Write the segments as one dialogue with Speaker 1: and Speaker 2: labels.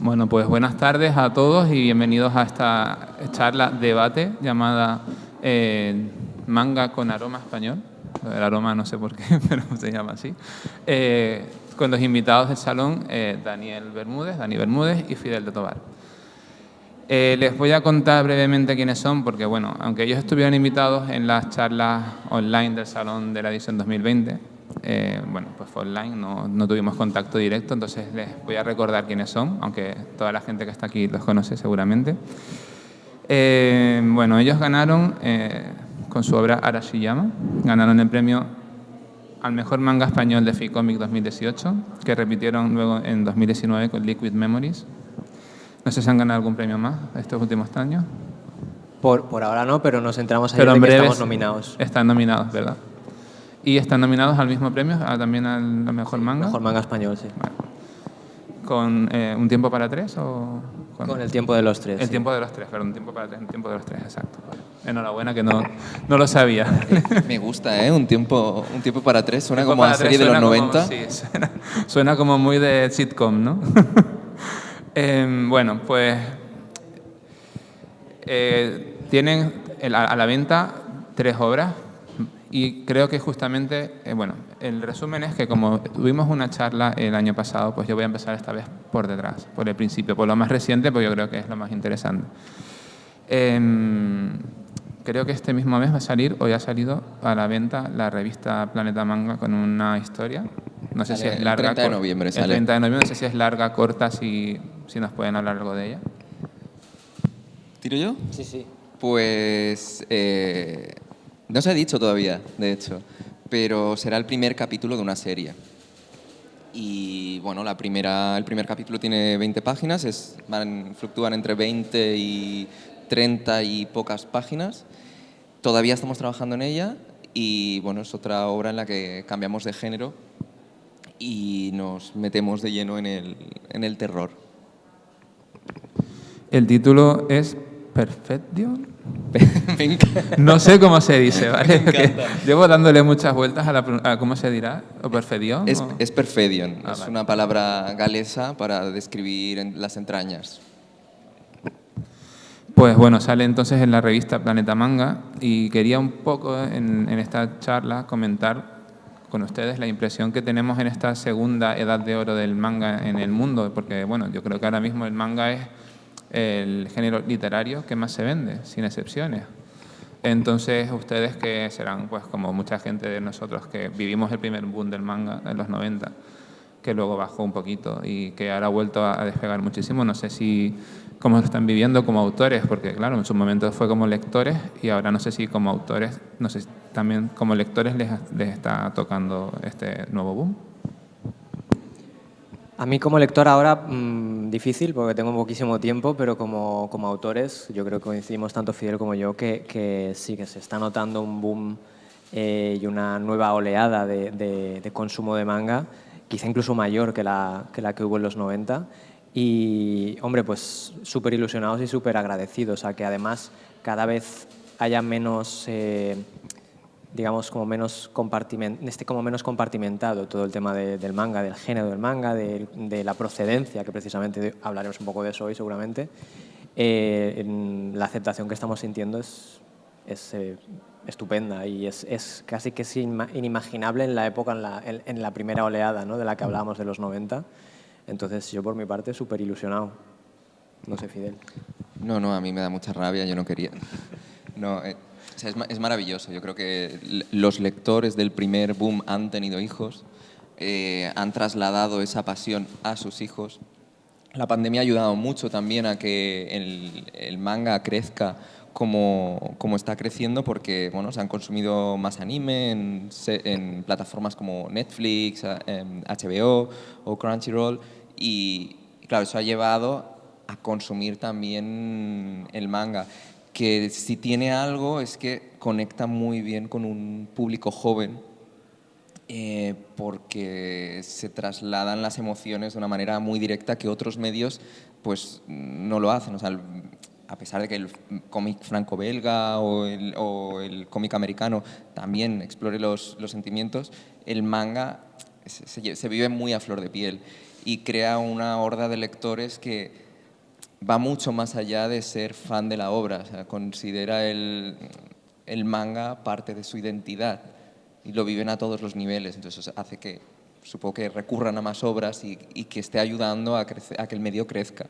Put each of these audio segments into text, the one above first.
Speaker 1: Bueno, pues buenas tardes a todos y bienvenidos a esta charla debate llamada Manga con aroma español. El aroma no sé por qué, pero se llama así. Con los invitados del salón, Dani Bermúdez y Fidel de Tobar. Les voy a contar brevemente quiénes son, porque bueno, aunque ellos estuvieron invitados en las charlas online del salón de la edición 2020, bueno, pues fue online, no tuvimos contacto directo, entonces les voy a recordar quiénes son, aunque toda la gente que está aquí los conoce seguramente. Bueno, ellos ganaron con su obra Arashiyama, ganaron el premio al mejor manga español de Ficomic 2018, que repitieron luego en 2019 con Liquid Memories. No sé si han ganado algún premio más estos últimos años.
Speaker 2: Por ahora no, pero nos enteramos ayer
Speaker 1: Pero
Speaker 2: de
Speaker 1: en
Speaker 2: que
Speaker 1: breve
Speaker 2: estamos nominados.
Speaker 1: están nominados, ¿verdad? Y están nominados al mismo premio, también al mejor manga.
Speaker 2: Mejor manga español, sí.
Speaker 1: Vale. ¿Con un tiempo para tres o...?
Speaker 2: Con el tiempo de los tres.
Speaker 1: El
Speaker 2: sí.
Speaker 1: tiempo de los tres, pero un tiempo para tres, un tiempo de los tres, exacto. Vale. Enhorabuena, que no lo sabía.
Speaker 3: Me gusta, ¿eh? Un tiempo para tres. Suena
Speaker 1: Tiempo
Speaker 3: como a
Speaker 1: para
Speaker 3: serie
Speaker 1: tres
Speaker 3: de los
Speaker 1: suena
Speaker 3: 90.
Speaker 1: Sí, suena como muy de sitcom, ¿no? Bueno, pues tienen a la venta 3 obras y creo que justamente, bueno, el resumen es que como tuvimos una charla el año pasado, pues yo voy a empezar esta vez por detrás, por el principio, por lo más reciente, porque yo creo que es lo más interesante. Creo que este mismo mes va a salir, o ya ha salido a la venta, la revista Planeta Manga con una historia. No sé si es larga.
Speaker 3: El 30 de noviembre sale.
Speaker 1: El 30 de noviembre, no sé si es larga, corta, si nos pueden hablar algo de ella.
Speaker 3: ¿Tiro yo?
Speaker 2: Sí, sí.
Speaker 3: Pues no se ha dicho todavía, de hecho, pero será el primer capítulo de una serie. Y bueno, el primer capítulo tiene 20 páginas, fluctúan entre 20 y 30 y pocas páginas. Todavía estamos trabajando en ella y bueno, es otra obra en la que cambiamos de género y nos metemos de lleno en el terror.
Speaker 1: El título es Perfection.
Speaker 3: Me encanta.
Speaker 1: No sé cómo se dice, ¿vale?
Speaker 3: Me encanta.
Speaker 1: Llevo dándole muchas vueltas a cómo se dirá, o Perfedión.
Speaker 3: Es Perfedion, es
Speaker 1: vale.
Speaker 3: una palabra galesa para describir las entrañas.
Speaker 1: Pues bueno, sale entonces en la revista Planeta Manga y quería un poco en esta charla comentar con ustedes la impresión que tenemos en esta segunda edad de oro del manga en el mundo, porque bueno, yo creo que ahora mismo el manga es el género literario que más se vende, sin excepciones. Entonces, ustedes que serán, pues como mucha gente de nosotros que vivimos el primer boom del manga en los 90, que luego bajó un poquito y que ahora ha vuelto a despegar muchísimo, no sé si cómo lo están viviendo como autores, porque claro, en su momento fue como lectores y ahora no sé si como autores, no sé si también como lectores les está tocando este nuevo boom.
Speaker 2: A mí como lector ahora difícil porque tengo poquísimo tiempo, pero como autores yo creo que coincidimos tanto Fidel como yo que sí que se está notando un boom y una nueva oleada de consumo de manga, quizá incluso mayor que la que hubo en los 90. Y, hombre, pues súper ilusionados y súper agradecidos a que además cada vez haya menos... digamos, como menos compartimentado todo el tema del manga, del género del manga, de la procedencia, que precisamente hablaremos un poco de eso hoy seguramente. La aceptación que estamos sintiendo es estupenda y es casi que es inimaginable en la época, en la primera oleada, ¿no?, de la que hablábamos de los 90. Entonces yo por mi parte súper ilusionado. No sé, Fidel.
Speaker 3: No, a mí me da mucha rabia, yo no quería. No, o sea, es maravilloso. Yo creo que los lectores del primer boom han tenido hijos, han trasladado esa pasión a sus hijos. La pandemia ha ayudado mucho también a que el manga crezca como está creciendo porque bueno, se han consumido más anime en plataformas como Netflix, HBO o Crunchyroll y claro, eso ha llevado a consumir también el manga, que si tiene algo es que conecta muy bien con un público joven porque se trasladan las emociones de una manera muy directa que otros medios pues no lo hacen. O sea, a pesar de que el cómic franco-belga o el cómic americano también explore los sentimientos, el manga se vive muy a flor de piel. y crea una horda de lectores que va mucho más allá de ser fan de la obra, o sea, considera el manga parte de su identidad y lo viven a todos los niveles, entonces hace que, supongo que recurran a más obras y que esté ayudando a que el medio crezca.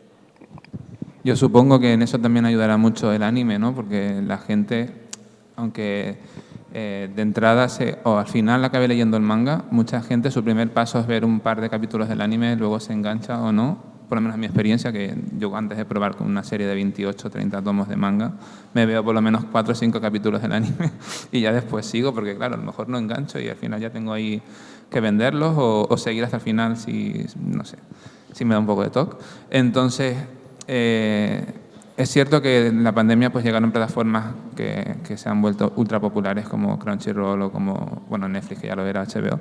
Speaker 1: Yo supongo que en eso también ayudará mucho el anime, ¿no? Porque la gente, aunque de entrada o al final acabe leyendo el manga, mucha gente su primer paso es ver un par de capítulos del anime, luego se engancha o no. Por lo menos en mi experiencia, que yo antes de probar con una serie de 28 o 30 tomos de manga, me veo por lo menos 4 o 5 capítulos del anime y ya después sigo, porque claro, a lo mejor no engancho y al final ya tengo ahí que venderlos o seguir hasta el final si, no sé, si me da un poco de toque. Entonces, es cierto que en la pandemia pues llegaron plataformas que se han vuelto ultra populares como Crunchyroll o como, bueno, Netflix, que ya lo era, HBO.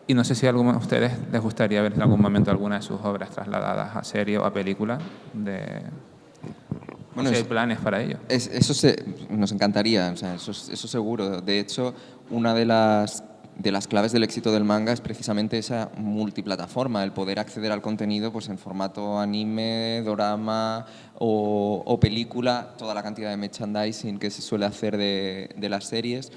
Speaker 1: Y no sé si a alguno de ustedes les gustaría ver en algún momento alguna de sus obras trasladadas a serie o a película,
Speaker 3: Bueno,
Speaker 1: si hay planes para ello.
Speaker 3: Nos encantaría, o sea, eso seguro. De hecho, una de las claves del éxito del manga es precisamente esa multiplataforma, el poder acceder al contenido pues, en formato anime, dorama o película, toda la cantidad de merchandising que se suele hacer de las series,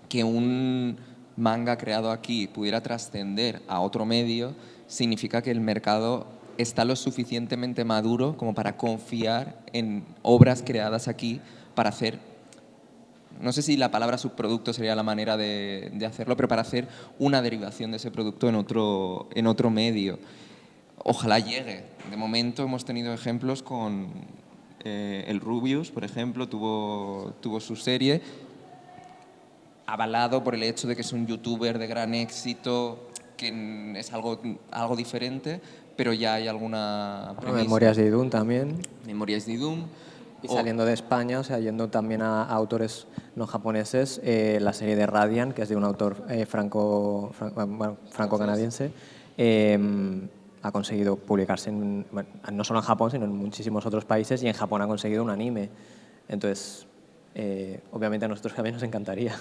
Speaker 3: que un manga creado aquí pudiera trascender a otro medio, significa que el mercado está lo suficientemente maduro como para confiar en obras creadas aquí para hacer, no sé si la palabra subproducto sería la manera de hacerlo, pero para hacer una derivación de ese producto en otro medio. Ojalá llegue. De momento hemos tenido ejemplos con el Rubius, por ejemplo, tuvo su serie, avalado por el hecho de que es un youtuber de gran éxito, que es algo diferente, pero ya hay alguna premisa.
Speaker 2: Memorias de Idún también.
Speaker 3: Memorias de Idún.
Speaker 2: Y saliendo de España, o sea, yendo también a autores no japoneses, la serie de Radiant, que es de un autor franco-canadiense, ha conseguido publicarse no solo en Japón, sino en muchísimos otros países, y en Japón ha conseguido un anime. Entonces, obviamente a nosotros también nos encantaría.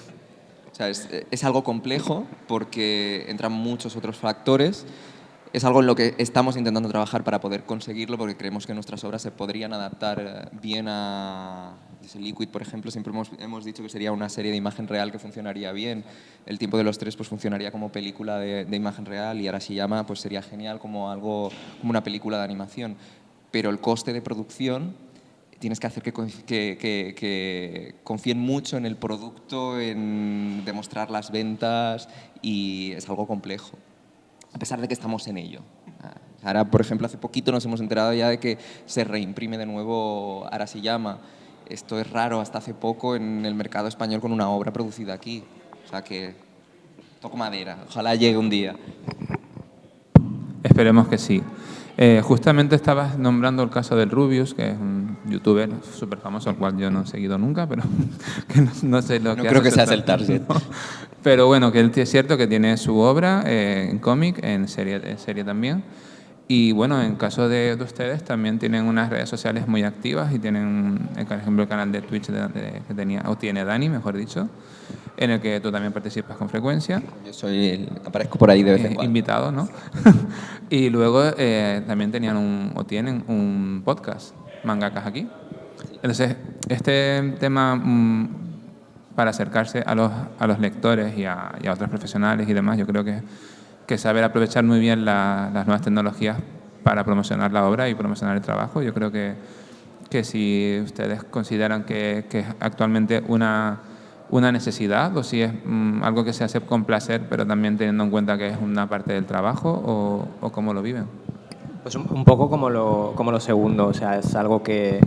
Speaker 3: O sea, es algo complejo porque entran muchos otros factores. Es algo en lo que estamos intentando trabajar para poder conseguirlo, porque creemos que nuestras obras se podrían adaptar bien a Liquid, por ejemplo. Siempre hemos dicho que sería una serie de imagen real que funcionaría bien. El tiempo de los tres pues, funcionaría como película de imagen real, y Arashiyama pues, sería genial como una película de animación. Pero el coste de producción, tienes que hacer que confíen mucho en el producto, en demostrar las ventas, y es algo complejo, a pesar de que estamos en ello. Ahora, por ejemplo, hace poquito nos hemos enterado ya de que se reimprime de nuevo Arashiyama. Esto es raro hasta hace poco en el mercado español con una obra producida aquí. O sea que toco madera, ojalá llegue un día.
Speaker 1: Esperemos que sí. Justamente estabas nombrando el caso del Rubius, que es un youtuber súper famoso, al cual yo no he seguido nunca, pero que no sé lo que hace.
Speaker 3: No creo que seas el target.
Speaker 1: No. Pero bueno, que es cierto que tiene su obra en cómic, en serie también. Y bueno, en caso de ustedes también tienen unas redes sociales muy activas y tienen, por ejemplo, el canal de Twitch que tiene Dani, mejor dicho, en el que tú también participas con frecuencia.
Speaker 3: Yo aparezco por ahí de vez en cuando.
Speaker 1: Invitado, ¿no? Y luego también tienen un podcast, Mangakas aquí. Entonces, este tema para acercarse a los lectores y a otros profesionales y demás, yo creo que saber aprovechar muy bien las nuevas tecnologías para promocionar la obra y promocionar el trabajo. Yo creo que si ustedes consideran que es actualmente una necesidad o si es algo que se hace con placer, pero también teniendo en cuenta que es una parte del trabajo, o cómo lo viven.
Speaker 2: Pues un poco como lo segundo, o sea, es algo que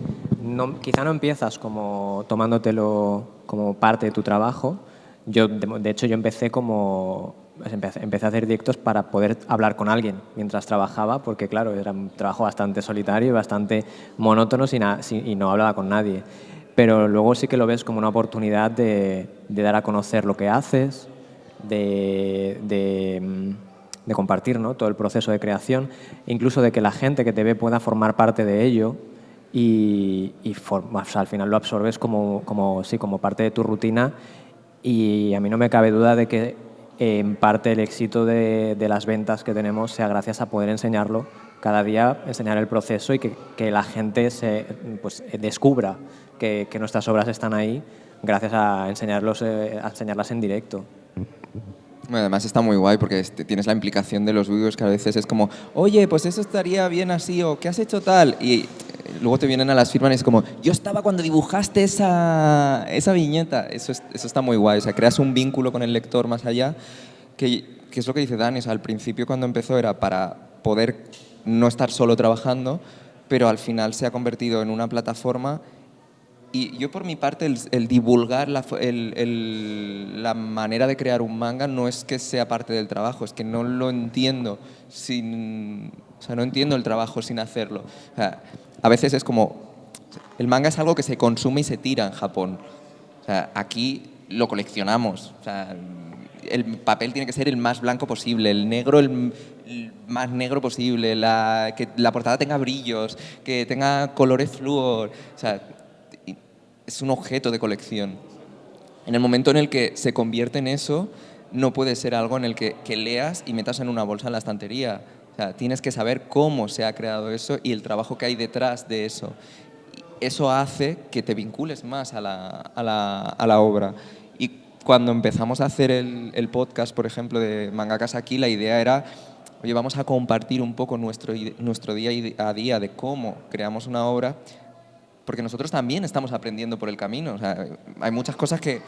Speaker 2: quizá no empiezas como tomándotelo como parte de tu trabajo. De hecho, yo empecé empecé a hacer directos para poder hablar con alguien mientras trabajaba, porque claro, era un trabajo bastante solitario y bastante monótono y no hablaba con nadie. Pero luego sí que lo ves como una oportunidad de dar a conocer lo que haces, de compartir, ¿no?, todo el proceso de creación, incluso de que la gente que te ve pueda formar parte de ello y o sea, al final lo absorbes como parte de tu rutina. Y a mí no me cabe duda de que en parte el éxito de las ventas que tenemos sea gracias a poder enseñarlo cada día, enseñar el proceso y que la gente pues, descubra que nuestras obras están ahí gracias a enseñarlas en directo.
Speaker 3: Bueno, además está muy guay porque tienes la implicación de los vídeos que a veces es como, oye, pues eso estaría bien así, o ¿qué has hecho tal? Y luego te vienen a las firmas y es como, yo estaba cuando dibujaste esa viñeta. Eso está muy guay, o sea, creas un vínculo con el lector más allá, que es lo que dice Dani, o sea, al principio cuando empezó era para poder no estar solo trabajando, pero al final se ha convertido en una plataforma. Y yo por mi parte, el divulgar la manera de crear un manga no es que sea parte del trabajo, es que no lo entiendo o sea, no entiendo el trabajo sin hacerlo. O sea, a veces es como, el manga es algo que se consume y se tira en Japón. O sea, aquí lo coleccionamos. O sea, el papel tiene que ser el más blanco posible, el negro el más negro posible, que la portada tenga brillos, que tenga colores flúor. O sea, es un objeto de colección. En el momento en el que se convierte en eso, no puede ser algo en el que leas y metas en una bolsa en la estantería. O sea, tienes que saber cómo se ha creado eso y el trabajo que hay detrás de eso. Eso hace que te vincules más a la obra. Y cuando empezamos a hacer el podcast, por ejemplo, de Mangakas Aquí, la idea era, oye, vamos a compartir un poco nuestro día a día de cómo creamos una obra, porque nosotros también estamos aprendiendo por el camino. O sea, hay muchas cosas que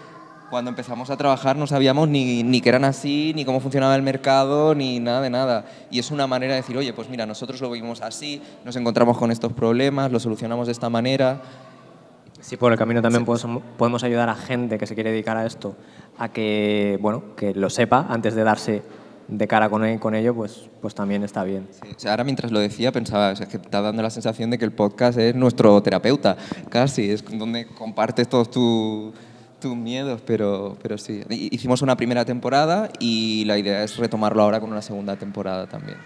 Speaker 3: cuando empezamos a trabajar no sabíamos ni que eran así, ni cómo funcionaba el mercado, ni nada de nada. Y es una manera de decir, oye, pues mira, nosotros lo vimos así, nos encontramos con estos problemas, lo solucionamos de esta manera.
Speaker 2: Sí, por el camino también podemos ayudar a gente que se quiere dedicar a esto a que, bueno, que lo sepa antes de darse de cara con ello, pues también está bien.
Speaker 3: Sí, o sea, ahora mientras lo decía pensaba, o sea, que está dando la sensación de que el podcast es nuestro terapeuta, casi, es donde compartes todos tus miedos, pero sí. Hicimos una primera temporada y la idea es retomarlo ahora con una segunda temporada también.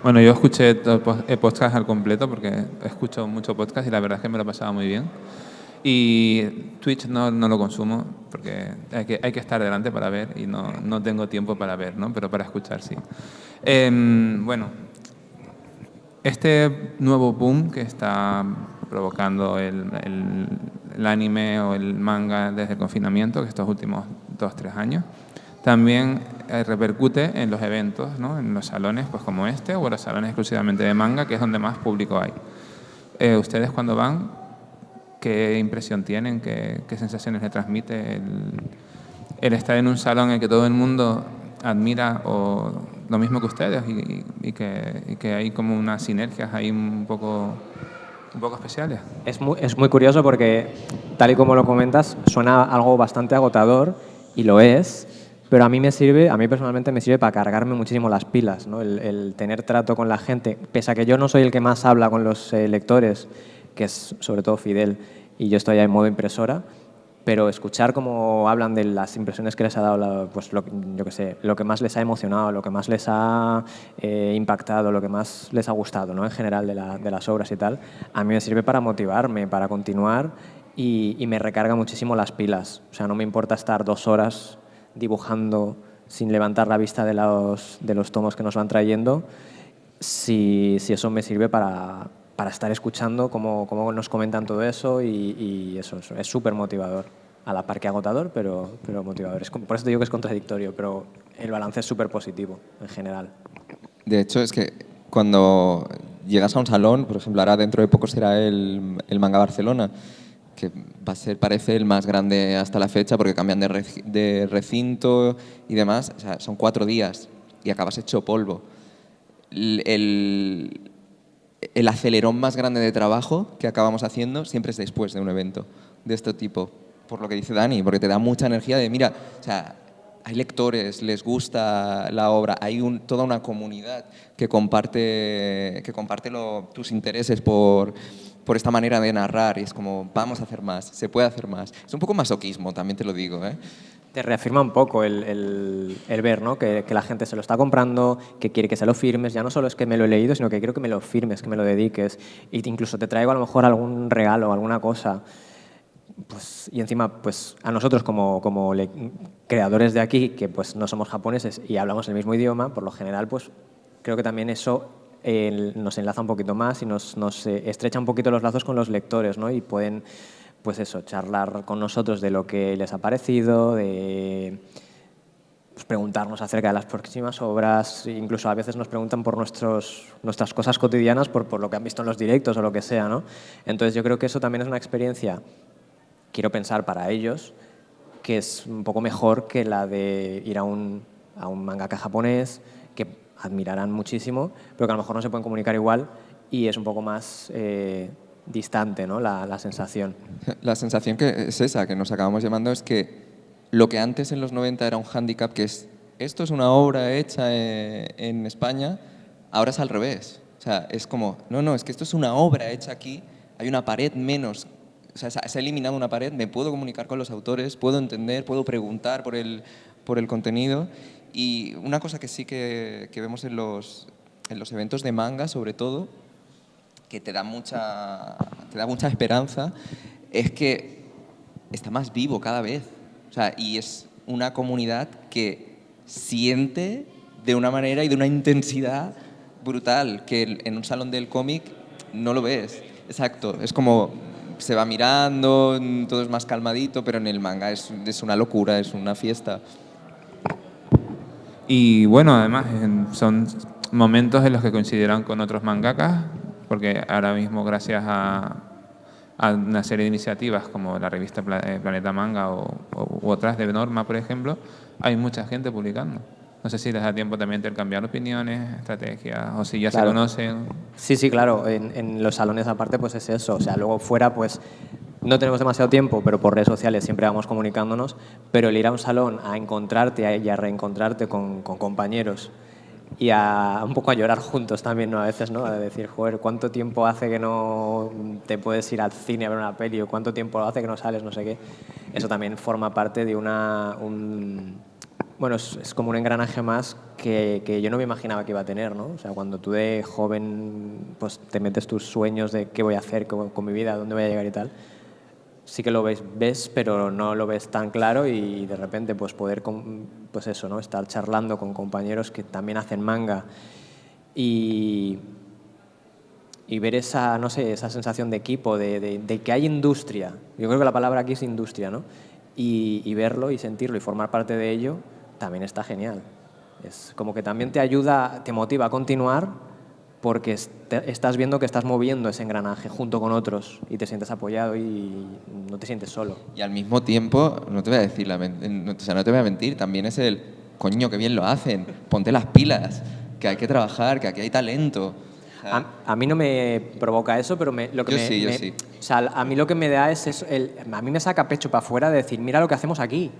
Speaker 1: Bueno, yo escuché todo el podcast al completo porque escucho mucho podcast y la verdad es que me lo he pasado muy bien. Y Twitch no lo consumo porque hay que estar delante para ver y no tengo tiempo para ver, ¿no? Pero para escuchar sí. Bueno, este nuevo boom que está provocando el anime o el manga desde el confinamiento, que estos últimos 2-3 años, también repercute en los eventos, ¿no? En los salones pues como este o en los salones exclusivamente de manga, que es donde más público hay. Ustedes cuando van, ¿qué impresión tienen? ¿Qué sensaciones le transmite el estar en un salón en el que todo el mundo admira o lo mismo que ustedes y que hay como unas sinergias ahí un poco especiales?
Speaker 2: Es muy curioso porque, tal y como lo comentas, suena algo bastante agotador y lo es, pero a mí personalmente me sirve para cargarme muchísimo las pilas, ¿no? El tener trato con la gente, pese a que yo no soy el que más habla con los lectores, que es sobre todo Fidel, y yo estoy ahí en modo impresora, pero escuchar cómo hablan de las impresiones que les ha dado, pues yo qué sé, lo que más les ha emocionado, lo que más les ha impactado, lo que más les ha gustado, ¿no? En general de las obras y tal, a mí me sirve para motivarme, para continuar y me recarga muchísimo las pilas. O sea, no me importa estar 2 horas dibujando sin levantar la vista de los tomos que nos van trayendo, si eso me sirve para estar escuchando cómo nos comentan todo eso y eso es súper motivador. A la par que agotador, pero motivador. Por eso te digo que es contradictorio, pero el balance es súper positivo en general.
Speaker 3: De hecho, es que cuando llegas a un salón, por ejemplo, ahora dentro de poco será el Manga Barcelona, que va a ser, parece, el más grande hasta la fecha porque cambian de recinto y demás. O sea, son 4 días y acabas hecho polvo. El acelerón más grande de trabajo que acabamos haciendo siempre es después de un evento de este tipo, por lo que dice Dani, porque te da mucha energía de, mira, o sea, hay lectores, les gusta la obra, hay toda una comunidad que comparte tus intereses por esta manera de narrar y es como, vamos a hacer más, se puede hacer más. Es un poco masoquismo, también te lo digo, ¿eh?
Speaker 2: Te reafirma un poco el ver, ¿no? Que la gente se lo está comprando, que quiere que se lo firmes. Ya no solo es que me lo he leído, sino que quiero que me lo firmes, que me lo dediques. Y incluso te traigo a lo mejor algún regalo, alguna cosa. Pues, y encima, pues a nosotros como creadores de aquí, que pues no somos japoneses y hablamos el mismo idioma, por lo general, pues creo que también eso nos enlaza un poquito más y nos estrecha un poquito los lazos con los lectores, ¿no? Y pueden, pues eso, charlar con nosotros de lo que les ha parecido, de pues, preguntarnos acerca de las próximas obras, incluso a veces nos preguntan por nuestras cosas cotidianas, por lo que han visto en los directos o lo que sea, ¿no? Entonces yo creo que eso también es una experiencia, quiero pensar para ellos, que es un poco mejor que la de ir a un mangaka japonés, que admirarán muchísimo, pero que a lo mejor no se pueden comunicar igual y es un poco más distante, ¿no? la sensación.
Speaker 3: La sensación que es esa, que nos acabamos llamando, es que lo que antes en los 90 era un hándicap, que es esto es una obra hecha en España, ahora es al revés. O sea, es como, no, es que esto es una obra hecha aquí, hay una pared menos. O sea, se ha eliminado una pared, me puedo comunicar con los autores, puedo entender, puedo preguntar por el contenido. Y una cosa que sí que vemos en los eventos de manga, sobre todo, que te da mucha esperanza, es que está más vivo cada vez. O sea, y es una comunidad que siente de una manera y de una intensidad brutal, que en un salón del cómic no lo ves. Exacto, es como se va mirando, todo es más calmadito, pero en el manga es una locura, es una fiesta.
Speaker 1: Y bueno, además son momentos en los que coincidirán con otros mangakas, porque ahora mismo gracias a una serie de iniciativas como la revista Planeta Manga u otras de Norma, por ejemplo, hay mucha gente publicando. No sé si les da tiempo también de intercambiar opiniones, estrategias, o si ya
Speaker 2: Claro.
Speaker 1: se conocen.
Speaker 2: Sí, claro. En los salones aparte, pues es eso. O sea, luego fuera, pues no tenemos demasiado tiempo, pero por redes sociales siempre vamos comunicándonos. Pero el ir a un salón a encontrarte y a reencontrarte con compañeros y un poco a llorar juntos también, ¿no? A veces, ¿no? A decir, joder, ¿cuánto tiempo hace que no te puedes ir al cine a ver una peli? ¿O cuánto tiempo hace que no sales? No sé qué. Eso también forma parte de bueno, es como un engranaje más que yo no me imaginaba que iba a tener, ¿no? O sea, cuando tú de joven pues te metes tus sueños de qué voy a hacer con mi vida, dónde voy a llegar y tal, sí que lo ves, pero no lo ves tan claro y de repente pues poder, pues eso, ¿no? Estar charlando con compañeros que también hacen manga y ver esa, no sé, esa sensación de equipo, de que hay industria. Yo creo que la palabra aquí es industria, ¿no? Y verlo y sentirlo y formar parte de ello también está genial. Es como que también te ayuda, te motiva a continuar porque estás viendo que estás moviendo ese engranaje junto con otros y te sientes apoyado y no te sientes solo.
Speaker 3: Y al mismo tiempo, no te voy a decir, o sea, no te voy a mentir, también es el, coño, qué bien lo hacen, ponte las pilas, que hay que trabajar, que aquí hay talento. O sea,
Speaker 2: A mí no me provoca eso, pero
Speaker 3: yo sí.
Speaker 2: O sea, a mí lo que me da es eso, a mí me saca pecho para afuera de decir, mira lo que hacemos aquí.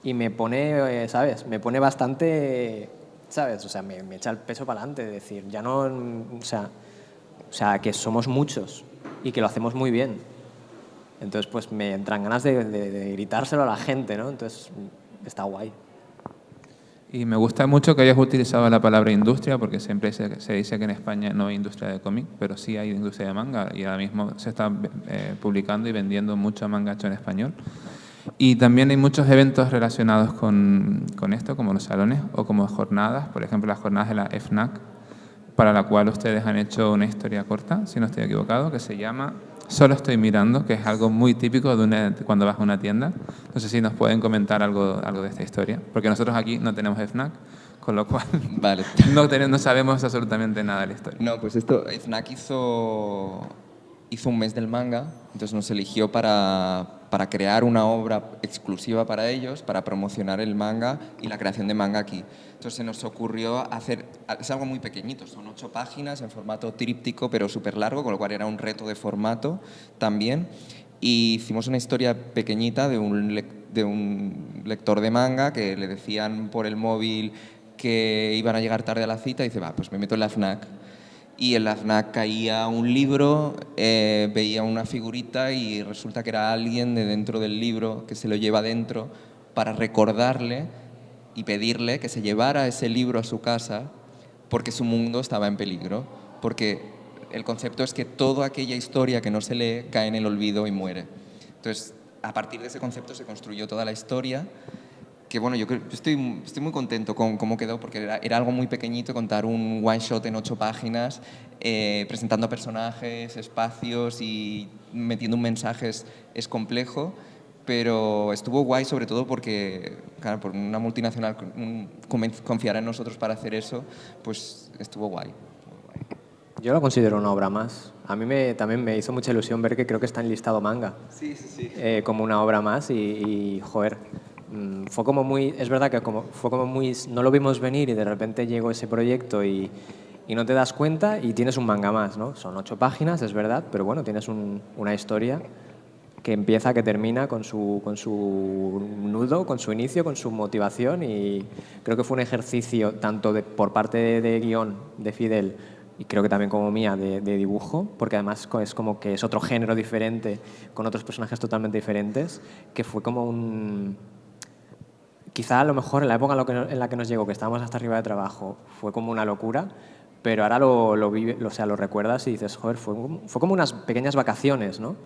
Speaker 2: Y me pone, ¿sabes? Me pone bastante, ¿sabes? O sea, me echa el peso para adelante, de decir, ya no, o sea, que somos muchos y que lo hacemos muy bien. Entonces, pues me entran ganas de gritárselo a la gente, ¿no? Entonces, está guay.
Speaker 1: Y me gusta mucho que hayas utilizado la palabra industria, porque siempre se dice que en España no hay industria de cómic, pero sí hay industria de manga, y ahora mismo se está publicando y vendiendo mucho manga hecho en español. Y también hay muchos eventos relacionados con esto, como los salones o como jornadas, por ejemplo las jornadas de la FNAC, para la cual ustedes han hecho una historia corta, si no estoy equivocado, que se llama Solo estoy mirando, que es algo muy típico cuando vas a una tienda. No sé si nos pueden comentar algo de esta historia, porque nosotros aquí no tenemos FNAC, con lo cual
Speaker 3: vale.
Speaker 1: no sabemos absolutamente nada de la historia.
Speaker 3: No, pues esto, FNAC hizo un mes del manga, entonces nos eligió para crear una obra exclusiva para ellos, para promocionar el manga y la creación de manga aquí. Entonces se nos ocurrió hacer, es algo muy pequeñito, son 8 páginas en formato tríptico, pero súper largo, con lo cual era un reto de formato también. Y hicimos una historia pequeñita de un lector de manga que le decían por el móvil que iban a llegar tarde a la cita y dice, va, pues me meto en la FNAC. Y en la FNAC caía un libro, veía una figurita y resulta que era alguien de dentro del libro que se lo lleva dentro para recordarle y pedirle que se llevara ese libro a su casa porque su mundo estaba en peligro. Porque el concepto es que toda aquella historia que no se lee cae en el olvido y muere. Entonces, a partir de ese concepto se construyó toda la historia, que bueno, yo estoy muy contento con cómo quedó, porque era algo muy pequeñito, contar un one shot en 8 páginas, presentando personajes, espacios y metiendo un mensaje es complejo, pero estuvo guay sobre todo porque, claro, por una multinacional confiar en nosotros para hacer eso, pues estuvo guay.
Speaker 2: Yo lo considero una obra más. A mí también me hizo mucha ilusión ver que creo que está enlistado manga.
Speaker 3: Sí, sí, sí.
Speaker 2: Como una obra más joder, fue como muy, es verdad que fue como muy, no lo vimos venir y de repente llegó ese proyecto y no te das cuenta y tienes un manga más, ¿no? Son 8 páginas, es verdad, pero bueno, tienes una historia que empieza, que termina con su nudo, con su inicio, con su motivación y creo que fue un ejercicio tanto por parte de guión de Fidel y creo que también como mía de dibujo, porque además es como que es otro género diferente, con otros personajes totalmente diferentes, que fue como quizá a lo mejor en la época en la que nos llegó, que estábamos hasta arriba de trabajo, fue como una locura, pero ahora lo recuerdas y dices, joder, fue como unas pequeñas vacaciones, ¿no?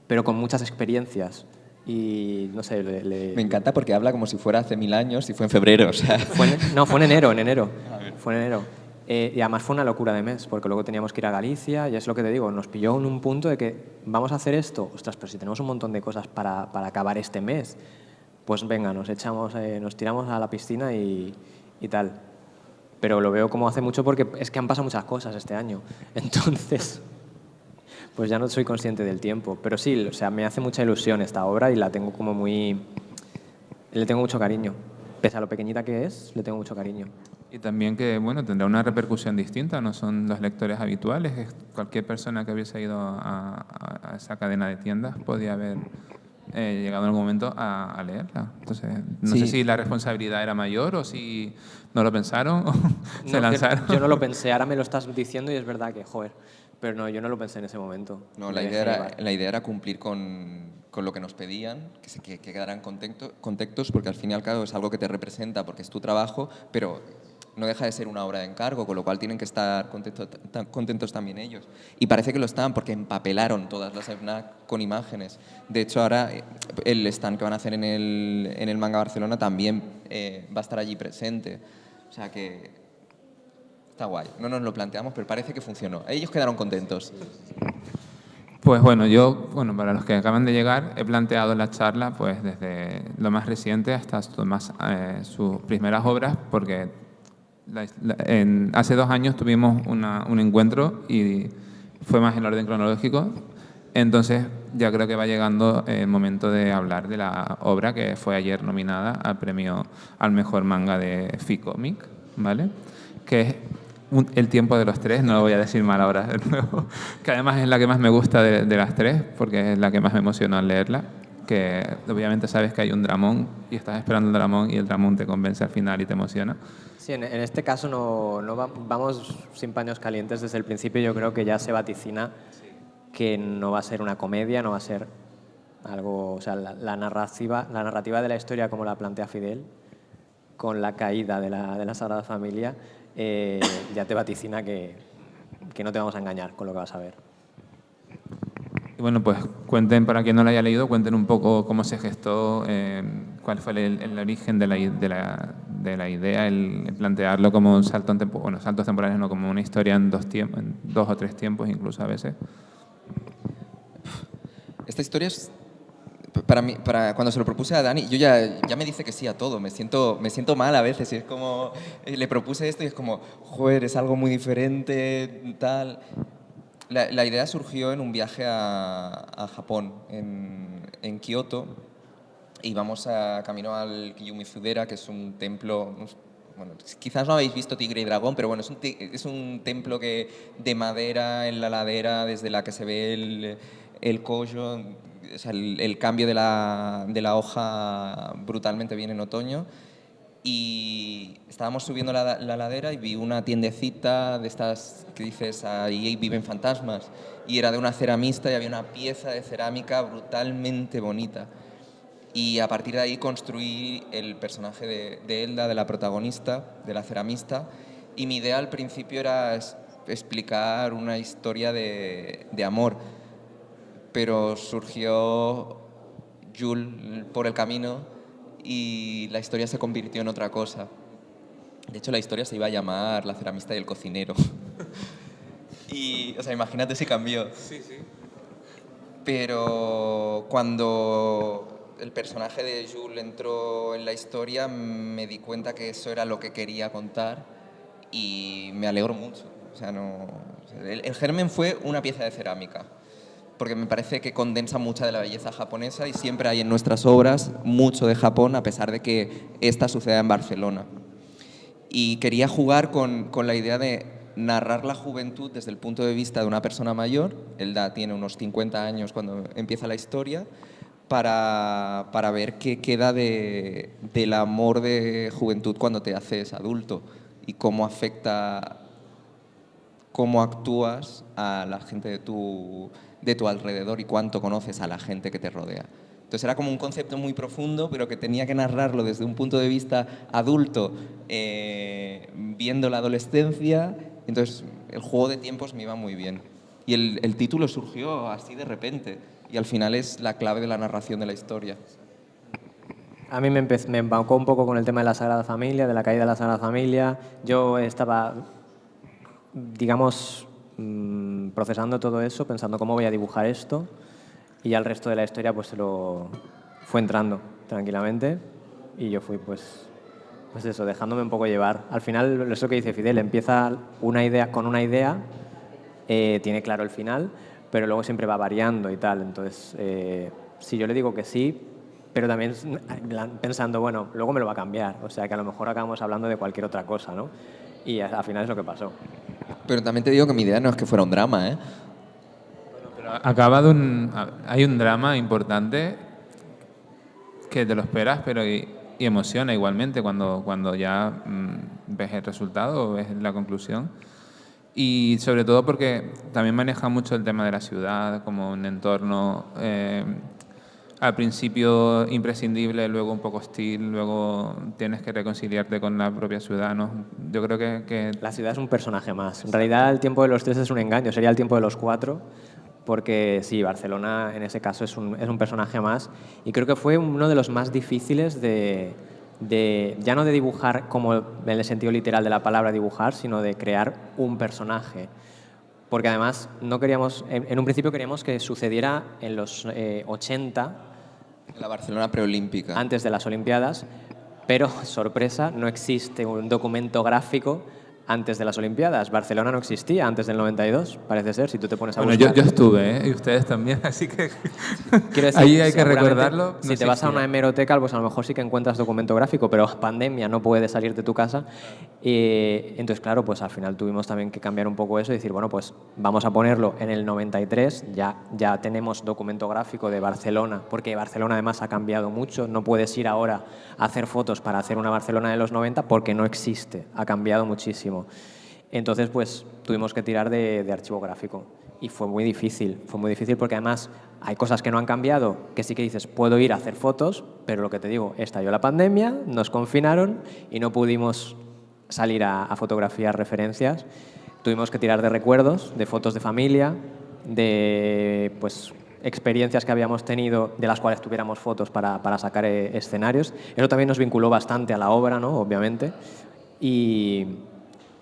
Speaker 2: Pero con muchas experiencias. Y no sé,
Speaker 3: Me encanta porque habla como si fuera hace 1000 años y fue en febrero. O sea.
Speaker 2: No, fue en enero. Fue en enero. Y además fue una locura de mes, porque luego teníamos que ir a Galicia, y es lo que te digo, nos pilló en un punto de que vamos a hacer esto, ostras, pero si tenemos un montón de cosas para acabar este mes, pues venga, nos tiramos a la piscina y tal. Pero lo veo como hace mucho porque es que han pasado muchas cosas este año. Entonces, pues ya no soy consciente del tiempo. Pero sí, o sea, me hace mucha ilusión esta obra y la tengo como le tengo mucho cariño. Pese a lo pequeñita que es, le tengo mucho cariño.
Speaker 1: Y también que, bueno, tendrá una repercusión distinta, no son los lectores habituales, cualquier persona que hubiese ido a esa cadena de tiendas podía haber llegado en algún momento a leerla. Entonces, no sé si la responsabilidad era mayor o si no lo pensaron o se lanzaron.
Speaker 2: Yo no lo pensé, ahora me lo estás diciendo y es verdad que, joder, pero no, yo no lo pensé en ese momento.
Speaker 3: No, la idea era cumplir con lo que nos pedían, que quedaran contextos, porque al fin y al cabo es algo que te representa, porque es tu trabajo, pero no deja de ser una obra de encargo, con lo cual tienen que estar contentos también ellos. Y parece que lo están, porque empapelaron todas las FNAC con imágenes. De hecho, ahora el stand que van a hacer en el Manga Barcelona también va a estar allí presente. O sea que está guay. No nos lo planteamos, pero parece que funcionó. Ellos quedaron contentos.
Speaker 1: Pues bueno, para los que acaban de llegar, he planteado la charla pues desde lo más reciente hasta sus primeras obras, porque hace 2 años tuvimos un encuentro y fue más en orden cronológico. Entonces ya creo que va llegando el momento de hablar de la obra que fue ayer nominada al premio al mejor manga de Ficomic, ¿vale? Que es El tiempo de los tres, no lo voy a decir mal ahora de nuevo, que además es la que más me gusta de las tres, porque es la que más me emocionó al leerla, que obviamente sabes que hay un dramón y estás esperando el dramón y el dramón te convence al final y te emociona.
Speaker 2: Sí, en este caso vamos sin paños calientes desde el principio. Yo creo que ya se vaticina que no va a ser una comedia, no va a ser algo, o sea, la narrativa de la historia como la plantea Fidel, con la caída de la Sagrada Familia, ya te vaticina que no te vamos a engañar con lo que vas a ver.
Speaker 1: Y bueno, pues cuenten, para quien no la haya leído, cuenten un poco cómo se gestó, cuál fue el origen de la idea, el plantearlo como un saltos temporales, no como una historia en 2 o 3 tiempos, incluso a veces.
Speaker 3: Esta historia es, para mí, cuando se lo propuse a Dani, yo ya me dice que sí a todo, me siento mal a veces, y es como, le propuse esto y es como, joder, es algo muy diferente, tal. La idea surgió en un viaje a Japón, en Kioto, y vamos camino al Kiyumi-Fudera, que es un templo. Bueno, quizás no habéis visto Tigre y Dragón, pero bueno, es un templo de madera en la ladera, desde la que se ve el Kojo, o sea, el cambio de la hoja brutalmente bien en otoño. Y estábamos subiendo la ladera y vi una tiendecita de estas que dices, ahí viven fantasmas, y era de una ceramista y había una pieza de cerámica brutalmente bonita. Y a partir de ahí construí el personaje de Elda, de la protagonista, de la ceramista, y mi idea al principio era explicar una historia de amor, pero surgió Jules por el camino y la historia se convirtió en otra cosa. De hecho, la historia se iba a llamar La ceramista y el cocinero. Y, o sea, imagínate si cambió.
Speaker 1: Sí, sí.
Speaker 3: Pero cuando el personaje de Jules entró en la historia, me di cuenta que eso era lo que quería contar y me alegro mucho. O sea, no, el germen fue una pieza de cerámica, porque me parece que condensa mucha de la belleza japonesa y siempre hay en nuestras obras mucho de Japón, a pesar de que esta suceda en Barcelona. Y quería jugar con la idea de narrar la juventud desde el punto de vista de una persona mayor. Elda tiene unos 50 años cuando empieza la historia, para ver qué queda del amor de juventud cuando te haces adulto y cómo afecta, cómo actúas a la gente de tu alrededor y cuánto conoces a la gente que te rodea. Entonces era como un concepto muy profundo, pero que tenía que narrarlo desde un punto de vista adulto, viendo la adolescencia. Entonces el juego de tiempos me iba muy bien. Y el título surgió así de repente, y al final es la clave de la narración de la historia.
Speaker 2: A mí me embaucó un poco con el tema de la Sagrada Familia, de la caída de la Sagrada Familia. Yo estaba, digamos, procesando todo eso, pensando cómo voy a dibujar esto, y ya el resto de la historia pues se lo fue entrando tranquilamente y yo fui pues eso, dejándome un poco llevar. Al final, eso que dice Fidel, empieza una idea con una idea, tiene claro el final, pero luego siempre va variando y tal. Entonces, si yo le digo que sí, pero también pensando, bueno, luego me lo va a cambiar. O sea, que a lo mejor acabamos hablando de cualquier otra cosa, ¿no? Y al final es lo que pasó.
Speaker 3: Pero también te digo que mi idea no es que fuera un drama, ¿eh?
Speaker 1: Pero hay un drama importante que te lo esperas, pero y emociona igualmente cuando ya ves el resultado o ves la conclusión. Y sobre todo porque también maneja mucho el tema de la ciudad como un entorno al principio imprescindible, luego un poco hostil, luego tienes que reconciliarte con la propia ciudad, ¿no? Yo creo que
Speaker 2: La ciudad es un personaje más. En realidad el tiempo de los tres es un engaño, sería el tiempo de los cuatro, porque sí, Barcelona en ese caso es un personaje más y creo que fue uno de los más difíciles ya no de dibujar como en el sentido literal de la palabra dibujar, sino de crear un personaje. Porque además no queríamos, en un principio queríamos que sucediera en los 80,
Speaker 3: La Barcelona preolímpica.
Speaker 2: antes de las Olimpiadas, pero, sorpresa, no existe un documento gráfico antes de las Olimpiadas. Barcelona no existía antes del 92, parece ser, si tú te pones a
Speaker 1: bueno,
Speaker 2: buscar.
Speaker 1: yo estuve, ¿eh? Y ustedes también, así que
Speaker 2: Quiero decir,
Speaker 1: ahí hay que
Speaker 2: seguramente,
Speaker 1: recordarlo.
Speaker 2: Si te vas a una hemeroteca, pues a lo mejor sí que encuentras documento gráfico, pero pandemia, no puedes salir de tu casa. Entonces, claro, pues al final tuvimos también que cambiar un poco eso y decir, bueno, pues vamos a ponerlo en el 93, ya tenemos documento gráfico de Barcelona, porque Barcelona además ha cambiado mucho, no puedes ir ahora a hacer fotos para hacer una Barcelona de los 90 porque no existe, ha cambiado muchísimo. Entonces, pues tuvimos que tirar de archivo gráfico y fue muy difícil porque además hay cosas que no han cambiado, que sí que dices, puedo ir a hacer fotos, pero lo que te digo, estalló la pandemia, nos confinaron y no pudimos salir a fotografiar referencias. Tuvimos que tirar de recuerdos, de fotos de familia, de pues experiencias que habíamos tenido de las cuales tuviéramos fotos para sacar escenarios. Eso también nos vinculó bastante a la obra, ¿no? Obviamente.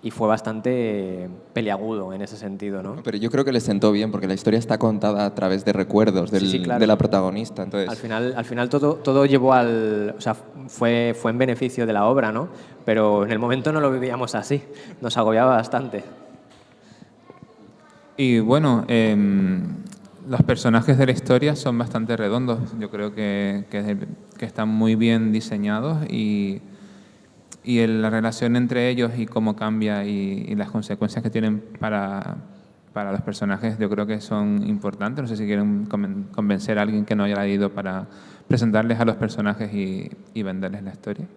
Speaker 2: Y fue bastante peliagudo en ese sentido, ¿no?
Speaker 3: Pero yo creo que les sentó bien, porque la historia está contada a través de recuerdos
Speaker 2: Sí, claro.
Speaker 3: de la protagonista. Entonces,
Speaker 2: Al final todo llevó o sea, fue en beneficio de la obra, ¿no? Pero en el momento no lo vivíamos así, nos agobiaba bastante.
Speaker 1: Y bueno, los personajes de la historia son bastante redondos. Yo creo que están muy bien diseñados y la relación entre ellos y cómo cambia y las consecuencias que tienen para los personajes yo creo que son importantes. No sé si quieren convencer a alguien que no haya leído para presentarles a los personajes y venderles la historia.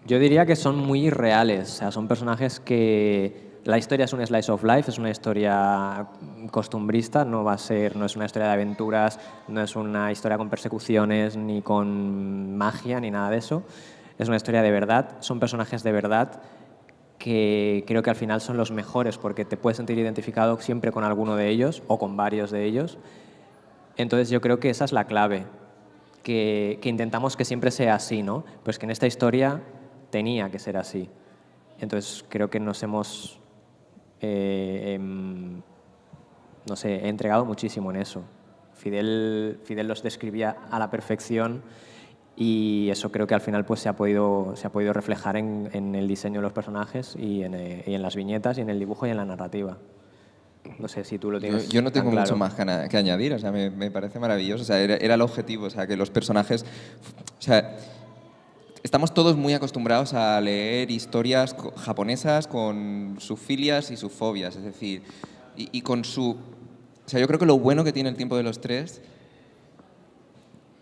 Speaker 2: Yo diría que son muy reales, o sea, son personajes que... La historia es un slice of life, es una historia costumbrista, no es una historia de aventuras, no es una historia con persecuciones, ni con magia, ni nada de eso. Es una historia de verdad, son personajes de verdad que creo que al final son los mejores porque te puedes sentir identificado siempre con alguno de ellos o con varios de ellos. Entonces yo creo que esa es la clave, que intentamos que siempre sea así, ¿no? Pues que en esta historia tenía que ser así. Entonces creo que nos hemos, no sé, entregado muchísimo en eso. Fidel los describía a la perfección y eso creo que al final pues se ha podido reflejar en el diseño de los personajes y en las viñetas y en el dibujo y en la narrativa. No sé si tú lo tienes.
Speaker 3: Yo no tengo
Speaker 2: tan claro.
Speaker 3: mucho más que añadir, o sea, me parece maravilloso, o sea, era el objetivo, o sea, que los personajes, o sea, estamos todos muy acostumbrados a leer historias japonesas con sus filias y sus fobias, es decir, y con su... O sea, yo creo que lo bueno que tiene el tiempo de los tres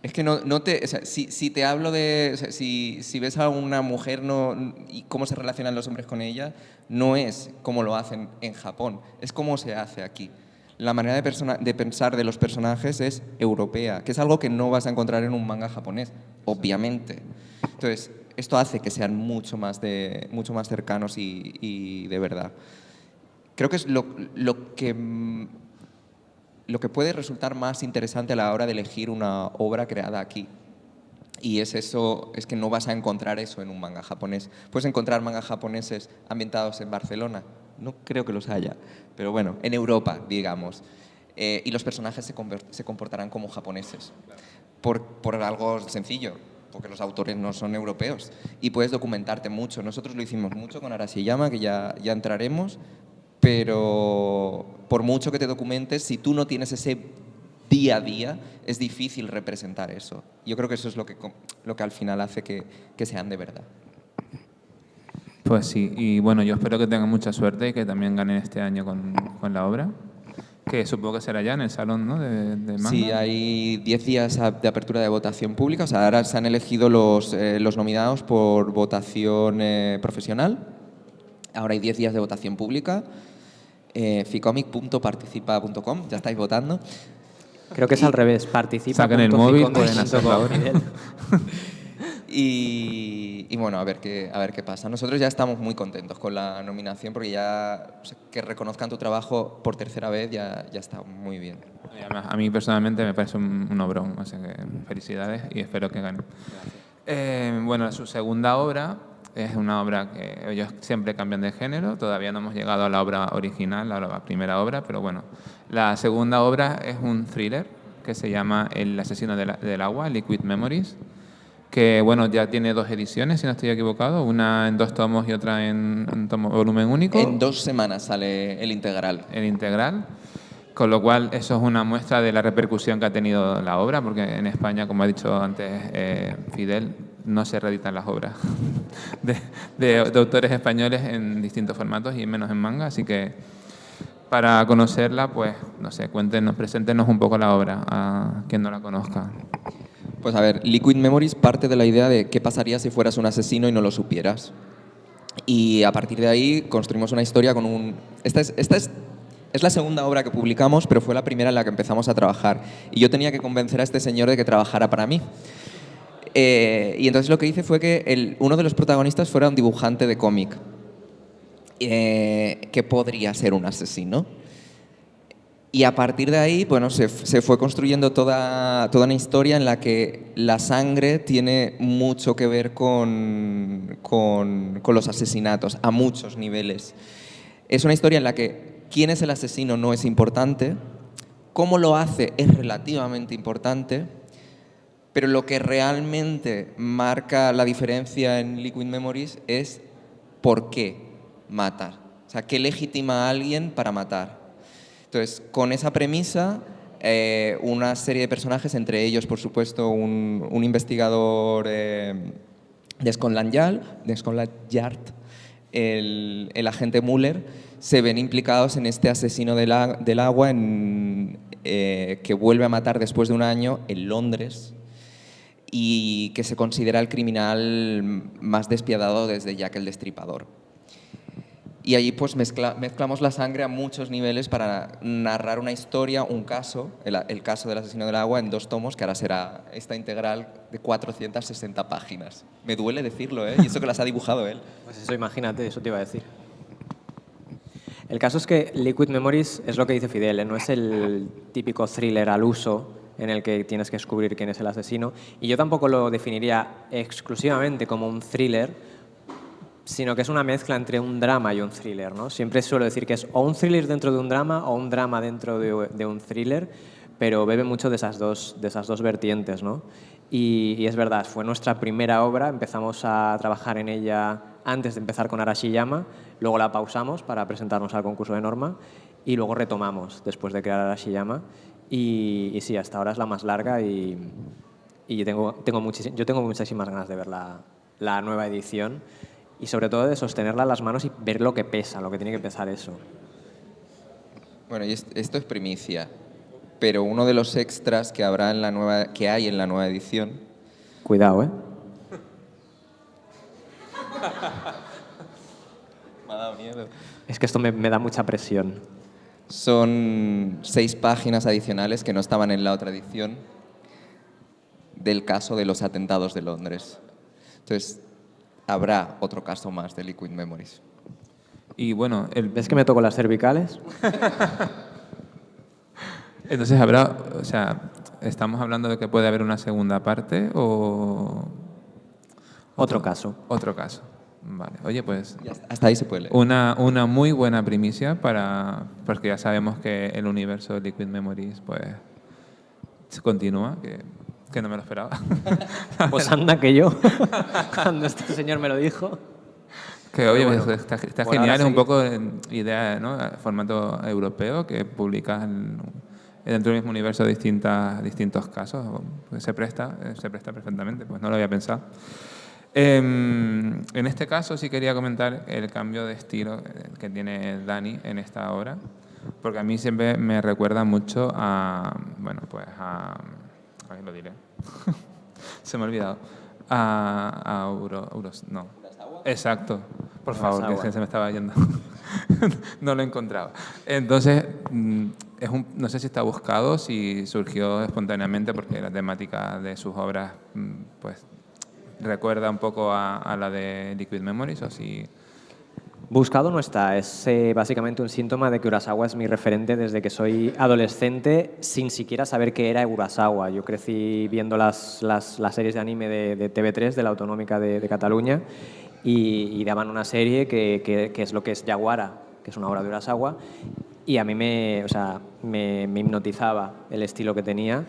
Speaker 3: es que no te... O sea, si te hablo de... O sea, si ves a una mujer y cómo se relacionan los hombres con ella, no es como lo hacen en Japón, es como se hace aquí. La manera de pensar de los personajes es europea, que es algo que no vas a encontrar en un manga japonés, obviamente. Entonces, esto hace que sean mucho más cercanos y de verdad. Creo que es lo que puede resultar más interesante a la hora de elegir una obra creada aquí. Y es que no vas a encontrar eso en un manga japonés. Puedes encontrar mangas japoneses ambientados en Barcelona. No creo que los haya, pero bueno, en Europa, digamos. Y los personajes se comportarán como japoneses. Por algo sencillo, porque los autores no son europeos. Y puedes documentarte mucho. Nosotros lo hicimos mucho con Arashiyama, que ya entraremos, pero por mucho que te documentes, si tú no tienes ese día a día, es difícil representar eso. Yo creo que eso es lo que al final hace que sean de verdad.
Speaker 1: Pues sí, y bueno, yo espero que tengan mucha suerte y que también ganen este año con la obra, que supongo que será ya en el salón, ¿no?, de manga.
Speaker 3: Sí, hay 10 días de apertura de votación pública, o sea, ahora se han elegido los nominados por votación profesional, ahora hay 10 días de votación pública, ficomic.participa.com, ya estáis votando.
Speaker 2: Creo que es al revés, participa.
Speaker 1: Saquen el móvil, pueden hacerlo ahora.
Speaker 3: Y bueno, a ver qué pasa. Nosotros ya estamos muy contentos con la nominación porque ya que reconozcan tu trabajo por tercera vez ya está muy bien.
Speaker 1: Además, a mí personalmente me parece un obrón, así que felicidades y espero que gane. Bueno, su segunda obra es una obra que ellos siempre cambian de género, todavía no hemos llegado a la obra original, a la primera obra, pero bueno, la segunda obra es un thriller que se llama El asesino del agua, Liquid Memories, que bueno, ya tiene 2 ediciones, si no estoy equivocado, una en 2 tomos y otra en volumen único.
Speaker 3: En 2 semanas sale el integral.
Speaker 1: El integral, con lo cual eso es una muestra de la repercusión que ha tenido la obra, porque en España, como ha dicho antes Fidel, no se reeditan las obras de autores españoles en distintos formatos y menos en manga, así que para conocerla, pues, no sé, preséntenos un poco la obra a quien no la conozca.
Speaker 3: Pues a ver, Liquid Memories parte de la idea de qué pasaría si fueras un asesino y no lo supieras. Y a partir de ahí construimos una historia con un... Esta es la segunda obra que publicamos, pero fue la primera en la que empezamos a trabajar. Y yo tenía que convencer a este señor de que trabajara para mí. Y entonces lo que hice fue que uno de los protagonistas fuera un dibujante de cómic, que podría ser un asesino. Y a partir de ahí, bueno, se fue construyendo toda una historia en la que la sangre tiene mucho que ver con los asesinatos, a muchos niveles. Es una historia en la que quién es el asesino no es importante, cómo lo hace es relativamente importante, pero lo que realmente marca la diferencia en Liquid Memories es por qué mata. O sea, qué legitima a alguien para matar. Entonces, con esa premisa, una serie de personajes, entre ellos, por supuesto, un investigador de Scotland Yard, el agente Muller, se ven implicados en este asesino del agua que vuelve a matar después de un año en Londres y que se considera el criminal más despiadado desde Jack el Destripador. Y allí pues mezclamos la sangre a muchos niveles para narrar una historia, un caso, el caso del asesino del agua, en 2 tomos, que ahora será esta integral de 460 páginas. Me duele decirlo, ¿eh? Y eso que las ha dibujado él.
Speaker 2: Pues eso, imagínate, eso te iba a decir. El caso es que Liquid Memories es lo que dice Fidel, ¿eh? No es el típico thriller al uso en el que tienes que descubrir quién es el asesino. Y yo tampoco lo definiría exclusivamente como un thriller, sino que es una mezcla entre un drama y un thriller, ¿no? Siempre suelo decir que es o un thriller dentro de un drama o un drama dentro de un thriller, pero bebe mucho de esas dos vertientes, ¿no? Y es verdad, fue nuestra primera obra, empezamos a trabajar en ella antes de empezar con Arashiyama, luego la pausamos para presentarnos al concurso de Norma y luego retomamos después de crear Arashiyama. Y sí, hasta ahora es la más larga y yo tengo muchísimas ganas de ver la nueva edición y sobre todo de sostenerla en las manos y ver lo que pesa, lo que tiene que pesar eso.
Speaker 3: Bueno, y esto es primicia, pero uno de los extras que hay en la nueva edición.
Speaker 2: Cuidado, ¿eh?
Speaker 3: Me ha dado miedo.
Speaker 2: Es que esto me da mucha presión.
Speaker 3: Son 6 páginas adicionales que no estaban en la otra edición del caso de los atentados de Londres. Entonces, habrá otro caso más de Liquid Memories.
Speaker 1: Y bueno,
Speaker 2: ¿Ves que me toco las cervicales?
Speaker 1: entonces habrá, o sea, ¿estamos hablando de que puede haber una segunda parte o...?
Speaker 2: Otro caso.
Speaker 1: Otro caso. Vale. Oye, pues
Speaker 3: Hasta ahí se puede leer.
Speaker 1: una muy buena primicia porque ya sabemos que el universo de Liquid Memories pues se continúa, que no me lo esperaba.
Speaker 2: Pues anda que yo, cuando este señor me lo dijo.
Speaker 1: Que oye,
Speaker 2: Pero
Speaker 1: pues,
Speaker 2: bueno,
Speaker 1: está
Speaker 2: por
Speaker 1: genial,
Speaker 2: ahora
Speaker 1: es un
Speaker 2: sí.
Speaker 1: poco idea, ¿no? Formato europeo que publicas dentro del mismo universo distintos casos. Pues se presta perfectamente, pues no lo había pensado. En este caso sí quería comentar el cambio de estilo que tiene Dani en esta obra, porque a mí siempre me recuerda mucho ahí lo diré, se me ha olvidado, no, exacto, por favor, que
Speaker 2: Urasawa.
Speaker 1: se me estaba yendo, no lo he encontrado. Entonces, no sé si está buscado, si surgió espontáneamente, porque la temática de sus obras, pues, recuerda un poco a la de Liquid Memories, o si...
Speaker 2: Buscado no está, es básicamente un síntoma de que Urasawa es mi referente desde que soy adolescente sin siquiera saber qué era Urasawa. Yo crecí viendo las series de anime de TV3, de la Autonómica de Cataluña, y daban una serie que es lo que es Yaguara, que es una obra de Urasawa, y a mí me hipnotizaba el estilo que tenía,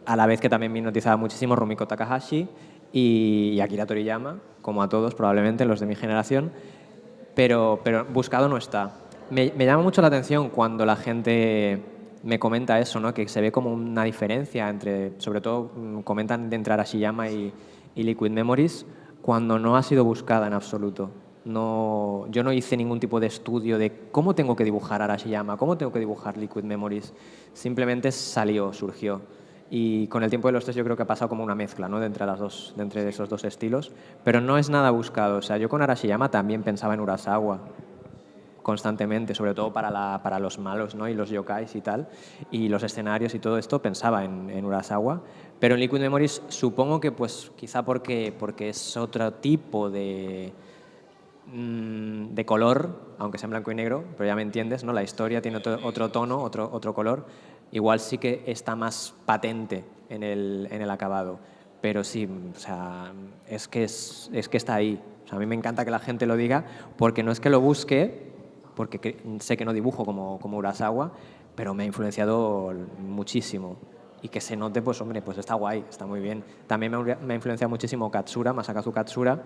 Speaker 2: a la vez que también me hipnotizaba muchísimo Rumiko Takahashi y Akira Toriyama, como a todos probablemente, los de mi generación. Pero buscado no está. Me llama mucho la atención cuando la gente me comenta eso, ¿no? Que se ve como una diferencia entre, sobre todo comentan de entre Arashiyama y Liquid Memories, cuando no ha sido buscada en absoluto. No, yo no hice ningún tipo de estudio de cómo tengo que dibujar Arashiyama, cómo tengo que dibujar Liquid Memories. Simplemente salió, surgió. Y con el tiempo de los tres yo creo que ha pasado como una mezcla, ¿no? de entre esos dos estilos, pero no es nada buscado. O sea, yo con Arashiyama también pensaba en Urasawa constantemente, sobre todo para los malos, ¿no? y los yokais y tal, y los escenarios y todo esto pensaba en Urasawa, pero en Liquid Memories supongo que pues quizá porque es otro tipo de color, aunque sea en blanco y negro, pero ya me entiendes, ¿no? La historia tiene otro tono, otro color. Igual sí que está más patente en el acabado. Pero sí, o sea, es que está ahí. O sea, a mí me encanta que la gente lo diga, porque no es que lo busque, porque sé que no dibujo como Urasawa, pero me ha influenciado muchísimo. Y que se note, pues hombre, pues está guay, está muy bien. También me ha influenciado muchísimo Katsura, Masakazu Katsura,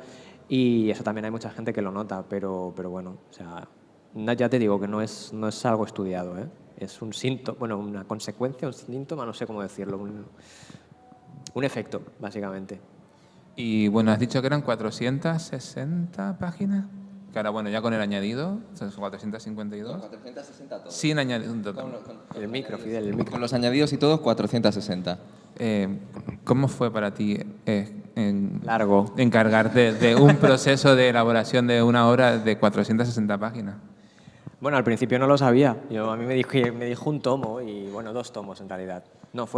Speaker 2: y eso también hay mucha gente que lo nota, pero bueno, o sea, ya te digo que no es algo estudiado, ¿eh? Es un síntoma, bueno, una consecuencia, un síntoma, no sé cómo decirlo, un efecto, básicamente.
Speaker 1: Y bueno, has dicho que eran 460 páginas, que ahora bueno, ya con el añadido, son 452.
Speaker 3: 460 todos.
Speaker 1: Sin añadido.
Speaker 2: El micro, Fidel, el micro.
Speaker 3: Con los añadidos y todo, 460.
Speaker 1: ¿Cómo fue para ti
Speaker 2: Largo.
Speaker 1: encargarte de un proceso de elaboración de una obra de 460 páginas?
Speaker 2: Bueno, al principio no lo sabía. A mí me dijo un tomo y, bueno, 2 tomos en realidad. No,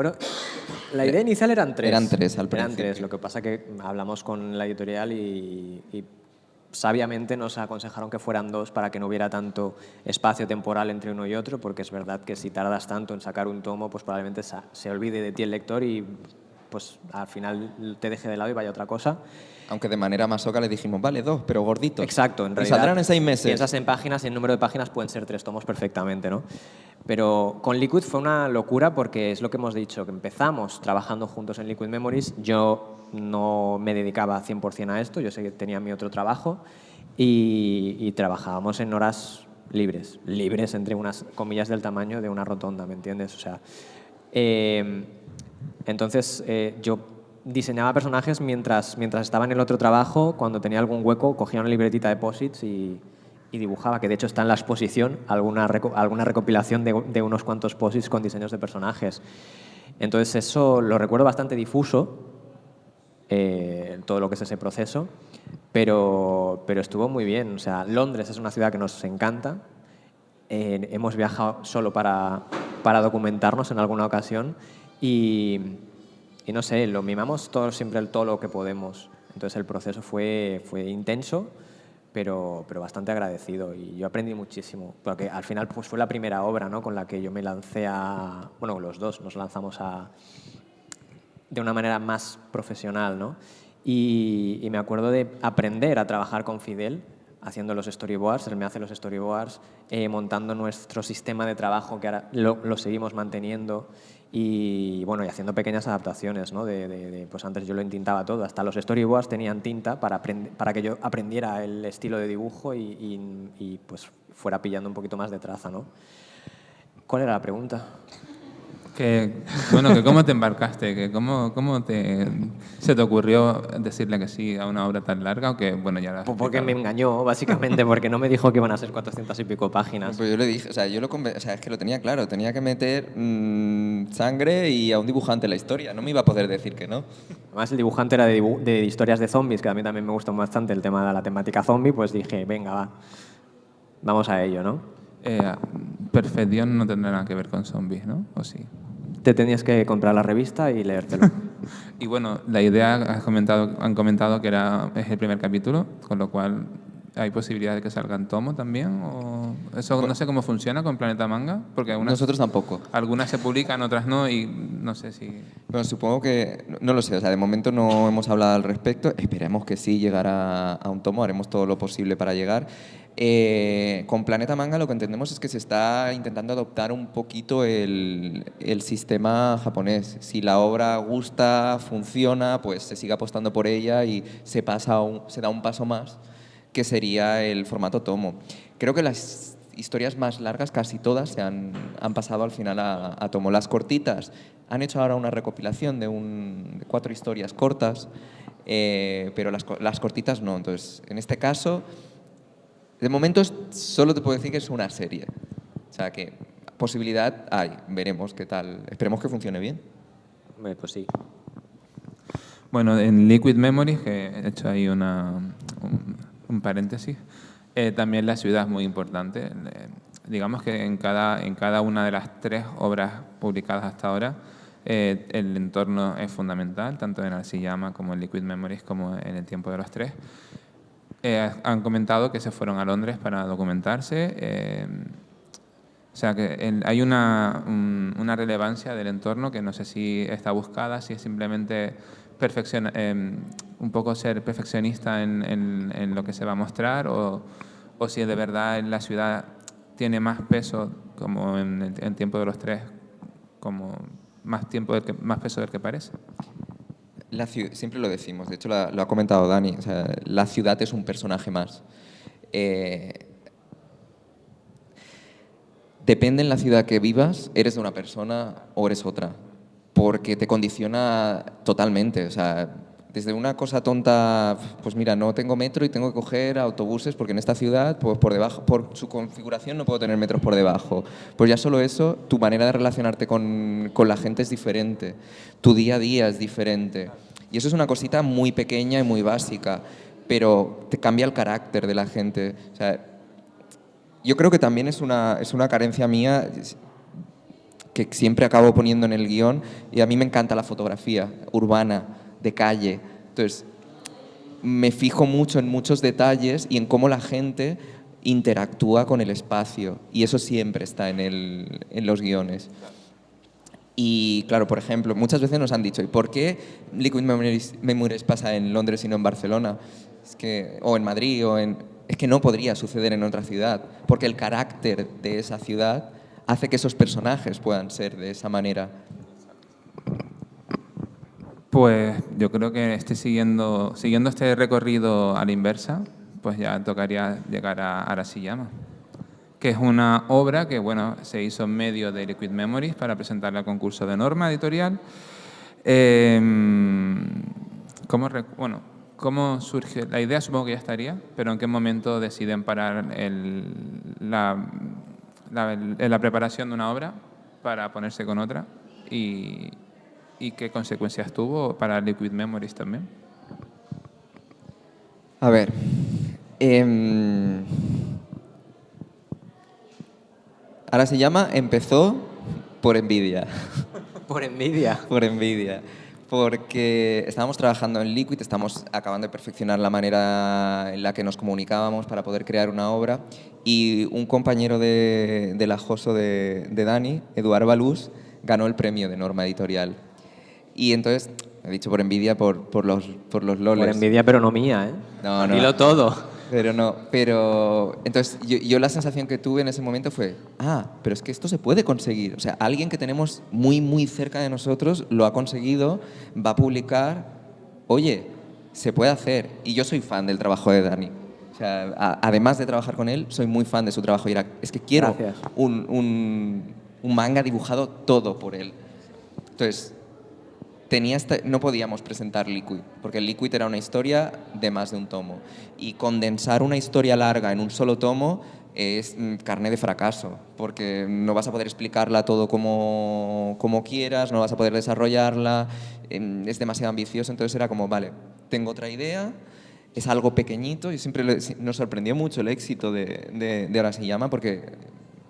Speaker 2: la idea inicial eran 3.
Speaker 3: Eran 3 al
Speaker 2: Eran
Speaker 3: principio.
Speaker 2: 3, lo que pasa que hablamos con la editorial y sabiamente nos aconsejaron que fueran 2 para que no hubiera tanto espacio temporal entre uno y otro, porque es verdad que si tardas tanto en sacar un tomo, pues probablemente se olvide de ti el lector y pues al final te deje de lado y vaya otra cosa.
Speaker 3: Aunque de manera masoca le dijimos, vale, 2, pero gorditos.
Speaker 2: Exacto, en
Speaker 3: y
Speaker 2: realidad.
Speaker 3: saldrán en 6 meses.
Speaker 2: Piensas en páginas y el número de páginas pueden ser 3 tomos perfectamente, ¿no? Pero con Liquid fue una locura porque es lo que hemos dicho, que empezamos trabajando juntos en Liquid Memories. Yo no me dedicaba 100% a esto, yo sé que tenía mi otro trabajo y trabajábamos en horas libres entre unas comillas del tamaño de una rotonda, ¿me entiendes? O sea, entonces yo diseñaba personajes mientras estaba en el otro trabajo. Cuando tenía algún hueco cogía una libretita de posits y dibujaba, que de hecho está en la exposición alguna recopilación de unos cuantos posits con diseños de personajes. Entonces eso lo recuerdo bastante difuso, todo lo que es ese proceso, pero estuvo muy bien. O sea, Londres es una ciudad que nos encanta. Hemos viajado solo para documentarnos en alguna ocasión y no sé, lo mimamos siempre todo lo que podemos. Entonces el proceso fue intenso, pero bastante agradecido y yo aprendí muchísimo, porque al final pues fue la primera obra, ¿no?, con la que yo me lancé bueno, los dos nos lanzamos de una manera más profesional, ¿no? Y me acuerdo de aprender a trabajar con Fidel, haciendo los storyboards. Él me hace los storyboards, montando nuestro sistema de trabajo, que ahora lo seguimos manteniendo, y bueno, y haciendo pequeñas adaptaciones, ¿no? Pues antes yo lo intentaba todo, hasta los storyboards tenían tinta para que yo aprendiera el estilo de dibujo y pues fuera pillando un poquito más de traza, ¿no? ¿Cuál era la pregunta?
Speaker 1: Que cómo te embarcaste, que cómo se te ocurrió decirle que sí a una obra tan larga, o que, bueno, ya la
Speaker 2: Pues porque me engañó, básicamente, porque no me dijo que iban a ser 400 y pico páginas.
Speaker 3: Pues yo le dije, o sea, es que lo tenía claro, tenía que meter sangre y a un dibujante en la historia, no me iba a poder decir que no.
Speaker 2: Además, el dibujante era de historias de zombies, que a mí también me gusta bastante el tema de la temática zombie, pues dije, venga, va, vamos a ello, ¿no?
Speaker 1: Perfección no tendrá nada que ver con zombies, ¿no? ¿O sí?
Speaker 2: Te tenías que comprar la revista y leértelo.
Speaker 1: Y bueno, la idea, han comentado que es el primer capítulo, con lo cual hay posibilidad de que salgan tomo también, o eso no sé cómo funciona con Planeta Manga, porque
Speaker 3: Nosotros tampoco.
Speaker 1: Algunas se publican, otras no, y no sé si...
Speaker 3: Bueno, supongo que, no lo sé, o sea, de momento no hemos hablado al respecto, esperemos que sí llegará a un tomo, haremos todo lo posible para llegar. Con Planeta Manga lo que entendemos es que se está intentando adoptar un poquito el sistema japonés. Si la obra gusta, funciona, pues se sigue apostando por ella y se da un paso más, que sería el formato tomo. Creo que las historias más largas, casi todas, se han pasado al final a tomo. Las cortitas han hecho ahora una recopilación de 4 historias cortas, pero las cortitas no. Entonces, en este caso, de momento solo te puedo decir que es una serie. O sea que posibilidad hay, veremos qué tal. Esperemos que funcione bien.
Speaker 2: Pues sí.
Speaker 1: Bueno, en Liquid Memories, que he hecho ahí un paréntesis, también la ciudad es muy importante. Digamos que en cada una de las 3 obras publicadas hasta ahora, el entorno es fundamental, tanto en Arashiyama como en Liquid Memories, como en El tiempo de los 3. Han comentado que se fueron a Londres para documentarse. O sea que hay una relevancia del entorno que no sé si está buscada, si es simplemente un poco ser perfeccionista en lo que se va a mostrar, o si de verdad en la ciudad tiene más peso, como en el tiempo de los 3, como más peso del que parece.
Speaker 3: Siempre lo decimos, de hecho lo ha comentado Dani, o sea, la ciudad es un personaje más. Depende en la ciudad que vivas, eres de una persona o eres otra, porque te condiciona totalmente. O sea, desde una cosa tonta, pues mira, no tengo metro y tengo que coger autobuses porque en esta ciudad, pues por debajo, por su configuración no puedo tener metros por debajo. Pues ya solo eso, tu manera de relacionarte con la gente es diferente, tu día a día es diferente. Y eso es una cosita muy pequeña y muy básica, pero te cambia el carácter de la gente. O sea, yo creo que también es una carencia mía que siempre acabo poniendo en el guión, y a mí me encanta la fotografía urbana, de calle. Entonces, me fijo mucho en muchos detalles y en cómo la gente interactúa con el espacio. Y eso siempre está en los guiones. Y claro, por ejemplo, muchas veces nos han dicho, ¿y por qué Liquid Memories pasa en Londres y no en Barcelona? O en Madrid, es que no podría suceder en otra ciudad, porque el carácter de esa ciudad hace que esos personajes puedan ser de esa manera.
Speaker 1: Pues yo creo que siguiendo este recorrido a la inversa, pues ya tocaría llegar a Arashiyama, que es una obra que bueno, se hizo en medio de Liquid Memories para presentarla al concurso de norma editorial. ¿Cómo surge? La idea supongo que ya estaría, pero ¿en qué momento deciden parar la preparación de una obra para ponerse con otra? ¿Y qué consecuencias tuvo para Liquid Memories también?
Speaker 3: A ver, Arashiyama empezó por envidia.
Speaker 2: Por envidia.
Speaker 3: Por envidia. Porque estábamos trabajando en Liquid, estamos acabando de perfeccionar la manera en la que nos comunicábamos para poder crear una obra, y un compañero del ajoso de Dani, Eduard Balús, ganó el premio de norma editorial. Y entonces, he dicho por envidia por los loles.
Speaker 2: Por envidia, pero no mía, ¿eh?
Speaker 3: No, no.
Speaker 2: Dilo todo.
Speaker 3: Pero entonces yo la sensación que tuve en ese momento fue, pero es que esto se puede conseguir. O sea, alguien que tenemos muy, muy cerca de nosotros lo ha conseguido, va a publicar, oye, se puede hacer. Y yo soy fan del trabajo de Dani. O sea, además de trabajar con él, soy muy fan de su trabajo. Y es que quiero un manga dibujado todo por él. Entonces, no podíamos presentar Liquid, porque el Liquid era una historia de más de un tomo. Y condensar una historia larga en un solo tomo es carné de fracaso, porque no vas a poder explicarla todo como quieras, no vas a poder desarrollarla, es demasiado ambicioso. Entonces era como, vale, tengo otra idea, es algo pequeñito, y siempre nos sorprendió mucho el éxito de Arashiyama, porque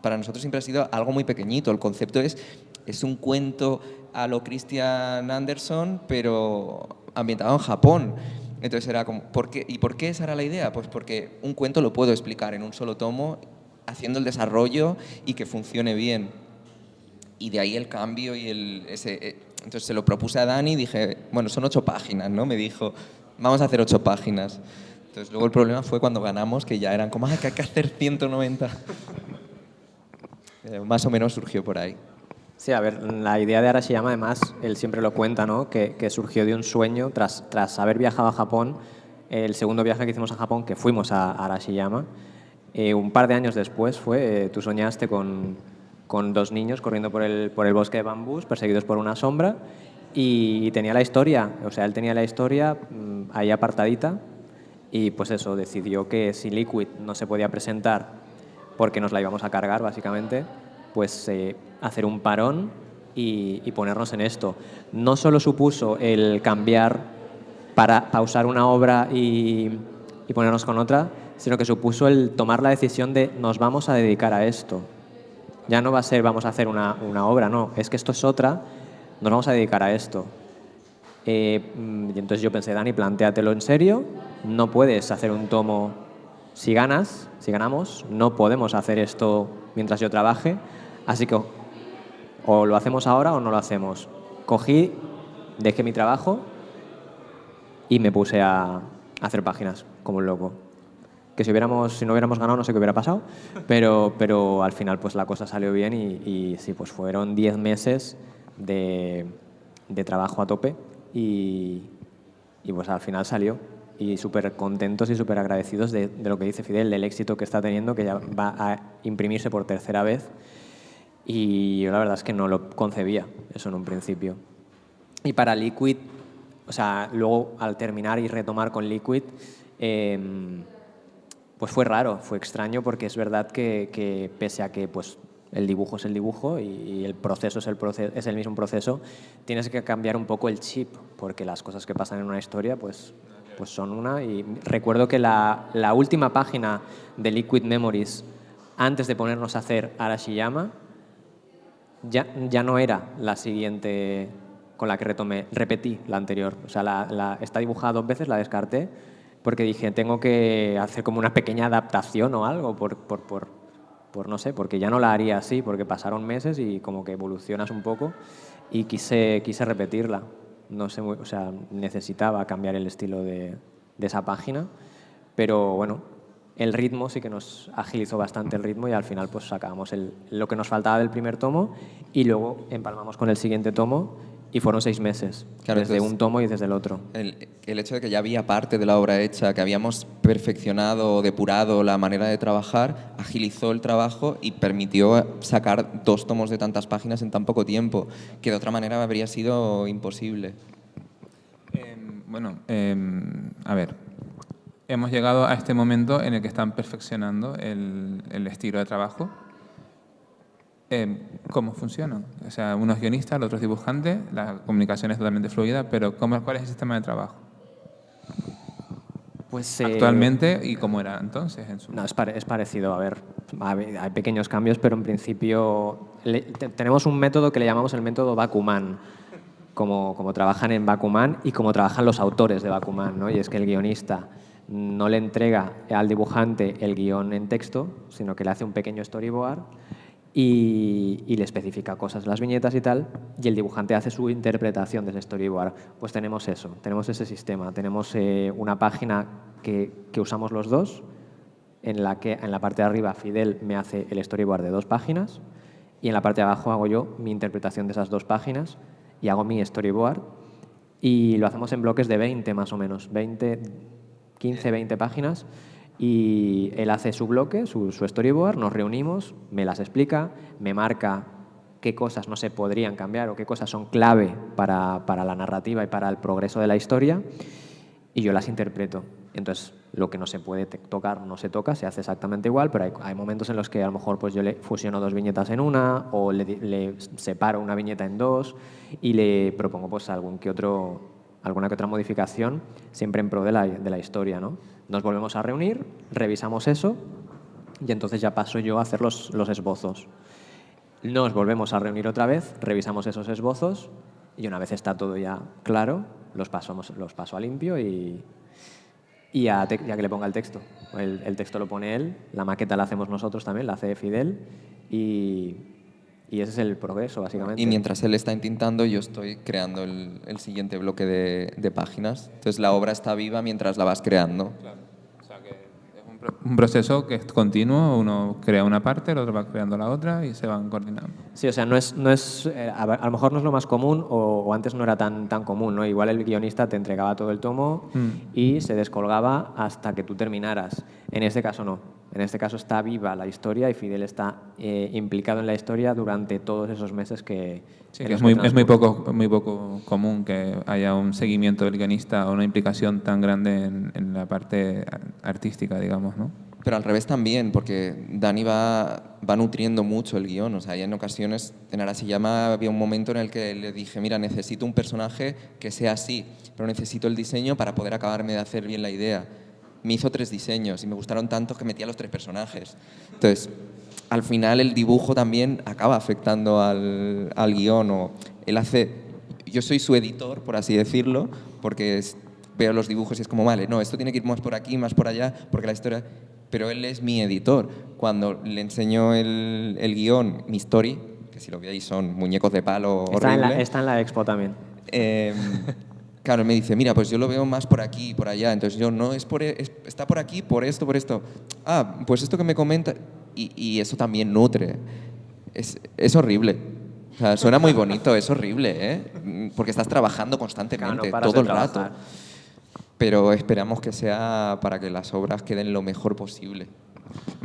Speaker 3: para nosotros siempre ha sido algo muy pequeñito. El concepto es un cuento a lo Christian Andersen, pero ambientado en Japón. Entonces era como, ¿y por qué esa era la idea? Pues porque un cuento lo puedo explicar en un solo tomo, haciendo el desarrollo y que funcione bien. Y de ahí el cambio y entonces se lo propuse a Dani y dije, bueno, son 8 páginas, ¿no? Me dijo, vamos a hacer 8 páginas. Entonces luego el problema fue cuando ganamos, que ya eran como, que hay que hacer 190. Más o menos surgió por ahí.
Speaker 2: Sí, a ver, la idea de Arashiyama, además, él siempre lo cuenta, ¿no? Que surgió de un sueño tras haber viajado a Japón, el segundo viaje que hicimos a Japón, que fuimos a Arashiyama. Un par de años después tú soñaste con 2 niños corriendo por el bosque de bambús, perseguidos por una sombra, y tenía la historia, o sea, él tenía la historia ahí apartadita, y pues eso, decidió que si Liquid no se podía presentar porque nos la íbamos a cargar, básicamente, pues hacer un parón y ponernos en esto. No solo supuso el cambiar para pausar una obra y ponernos con otra, sino que supuso el tomar la decisión de nos vamos a dedicar a esto. Ya no va a ser vamos a hacer una obra, no, es que esto es otra, nos vamos a dedicar a esto. Y entonces yo pensé, Dani, plantéatelo en serio, no puedes hacer un tomo si ganamos, no podemos hacer esto mientras yo trabaje, así que o lo hacemos ahora o no lo hacemos. Cogí, dejé mi trabajo y me puse a hacer páginas como un loco. Que si no hubiéramos ganado no sé qué hubiera pasado, pero al final pues la cosa salió bien y sí, pues fueron 10 meses de trabajo a tope y pues al final salió. Y súper contentos y súper agradecidos de lo que dice Fidel, del éxito que está teniendo, que ya va a imprimirse por tercera vez. Y yo la verdad es que no lo concebía eso en un principio. Y para Liquid, o sea, luego al terminar y retomar con Liquid, pues fue raro, fue extraño, porque es verdad que pese a que pues, el dibujo es el dibujo y el proceso es el mismo proceso, tienes que cambiar un poco el chip, porque las cosas que pasan en una historia pues son una. Y recuerdo que la última página de Liquid Memories, antes de ponernos a hacer Arashiyama, ya no era la siguiente con la que repetí la anterior. O sea, está dibujada 2 veces, la descarté, porque dije, tengo que hacer como una pequeña adaptación o algo, por no sé, porque ya no la haría así, porque pasaron meses y como que evolucionas un poco y quise repetirla. No sé, o sea, necesitaba cambiar el estilo de esa página, pero bueno, el ritmo sí que nos agilizó bastante el ritmo y al final pues sacábamos lo que nos faltaba del primer tomo y luego empalmamos con el siguiente tomo y fueron 6 meses,
Speaker 3: Claro,
Speaker 2: desde
Speaker 3: entonces,
Speaker 2: un tomo y desde el otro.
Speaker 3: el hecho de que ya había parte de la obra hecha, que habíamos perfeccionado o depurado la manera de trabajar, agilizó el trabajo y permitió sacar 2 tomos de tantas páginas en tan poco tiempo, que de otra manera habría sido imposible.
Speaker 1: Bueno, a ver, hemos llegado a este momento en el que están perfeccionando el estilo de trabajo. ¿Cómo funciona? O sea, unos guionistas, los otros dibujantes, la comunicación es totalmente fluida, pero ¿cuál es el sistema de trabajo
Speaker 2: Pues
Speaker 1: actualmente y cómo era entonces?
Speaker 2: no, es parecido. A ver, hay pequeños cambios, pero en principio tenemos un método que le llamamos el método Bakuman, como trabajan en Bakuman y como trabajan los autores de Bakuman, ¿no? Y es que el guionista no le entrega al dibujante el guión en texto, sino que le hace un pequeño storyboard y le especifica cosas, las viñetas y tal, y el dibujante hace su interpretación de ese storyboard. Pues tenemos eso, tenemos ese sistema, tenemos una página que usamos los dos, en la que en la parte de arriba Fidel me hace el storyboard de 2 páginas y en la parte de abajo hago yo mi interpretación de esas 2 páginas y hago mi storyboard y lo hacemos en bloques de 20 más o menos, 15, 20 páginas y él hace su bloque, su storyboard, nos reunimos, me las explica, me marca qué cosas no se podrían cambiar o qué cosas son clave para la narrativa y para el progreso de la historia y yo las interpreto. Entonces, lo que no se puede tocar no se toca, se hace exactamente igual, pero hay momentos en los que a lo mejor pues yo le fusiono 2 viñetas en una o le separo una viñeta en 2 y le propongo pues alguna que otra modificación, siempre en pro de la historia, ¿no? Nos volvemos a reunir, revisamos eso y entonces ya paso yo a hacer los esbozos. Nos volvemos a reunir otra vez, revisamos esos esbozos y una vez está todo ya claro, los paso a limpio y ya que le ponga el texto. El texto lo pone él, la maqueta la hacemos nosotros también, la hace Fidel y ese es el progreso, básicamente.
Speaker 3: Y mientras él está intentando, yo estoy creando el siguiente bloque de páginas. Entonces la obra está viva mientras la vas creando.
Speaker 1: Claro. O sea, que es un proceso que es continuo, uno crea una parte, el otro va creando la otra y se van coordinando.
Speaker 2: Sí, o sea, no es a lo mejor no es lo más común o antes no era tan común, ¿no? Igual el guionista te entregaba todo el tomo y se descolgaba hasta que tú terminaras. En este caso no. En este caso está viva la historia y Fidel está implicado en la historia durante todos esos meses que...
Speaker 1: Sí, que es muy poco común que haya un seguimiento del guionista o una implicación tan grande en la parte artística, digamos, ¿no?
Speaker 3: Pero al revés también, porque Dani va nutriendo mucho el guión. O sea, hay en ocasiones, en Arashiyama había un momento en el que le dije, mira, necesito un personaje que sea así, pero necesito el diseño para poder acabarme de hacer bien la idea. Me hizo 3 diseños y me gustaron tanto que metí a los 3 personajes. Entonces, al final el dibujo también acaba afectando al guión. Yo soy su editor, por así decirlo, porque veo los dibujos y es como, vale, no, esto tiene que ir más por aquí, más por allá, porque la historia... Pero él es mi editor. Cuando le enseño el guión, mi story, que si lo veis son muñecos de palo horrible.
Speaker 2: Está en la expo también.
Speaker 3: Claro, me dice, mira, pues yo lo veo más por aquí y por allá. Entonces yo, no, está por aquí, por esto, por esto. Ah, pues esto que me comenta... Y eso también nutre. Es horrible. O sea, suena muy bonito, es horrible, ¿eh? Porque estás trabajando constantemente,
Speaker 2: Claro, no
Speaker 3: todo el
Speaker 2: paras de
Speaker 3: rato. Pero esperamos que sea para que las obras queden lo mejor posible.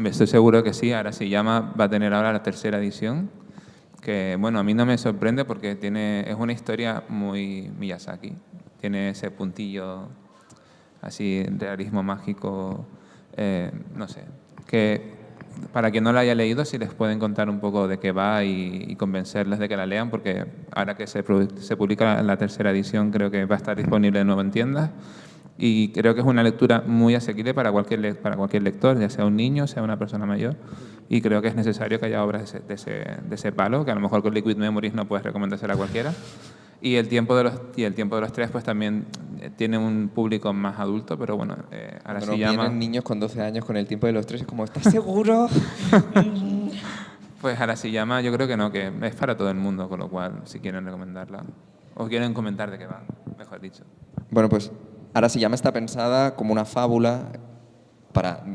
Speaker 1: Estoy seguro que sí. Arashiyama va a tener ahora la 3ª edición, que bueno, a mí no me sorprende porque es una historia muy Miyazaki. Tiene ese puntillo así, realismo mágico, no sé. Que para quien no la haya leído, si les pueden contar un poco de qué va y convencerles de que la lean, porque ahora que se publica la 3ª edición, creo que va a estar disponible de nuevo en tiendas. Y creo que es una lectura muy asequible para cualquier lector, ya sea un niño, sea una persona mayor. Y creo que es necesario que haya obras de ese palo, que a lo mejor con Liquid Memories no puedes recomendársela a cualquiera. Y el tiempo de los 3, pues también tiene un público más adulto, pero bueno, ahora
Speaker 3: Cuando
Speaker 1: se
Speaker 3: nos
Speaker 1: llama...
Speaker 3: vienen niños con 12 años con el tiempo de los tres, es como, ¿estás seguro?
Speaker 1: Pues Arashiyama yo creo que no, que es para todo el mundo, con lo cual, si quieren recomendarla, o quieren comentar de qué va, mejor dicho.
Speaker 3: Bueno, pues Arashiyama está pensada como una fábula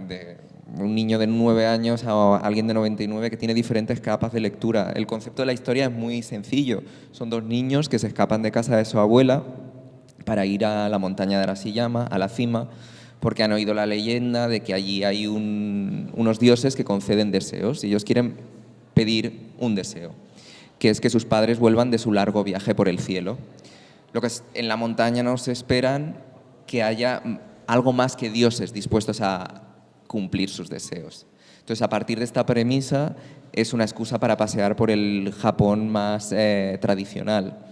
Speaker 3: de un niño de 9 años a alguien de 99 que tiene diferentes capas de lectura. El concepto de la historia es muy sencillo. Son dos niños que se escapan de casa de su abuela para ir a la montaña de Arashiyama, a la cima, porque han oído la leyenda de que allí hay unos dioses que conceden deseos y ellos quieren pedir un deseo, que es que sus padres vuelvan de su largo viaje por el cielo. Lo que en la montaña nos esperan que haya algo más que dioses dispuestos a cumplir sus deseos. Entonces, a partir de esta premisa, es una excusa para pasear por el Japón más tradicional.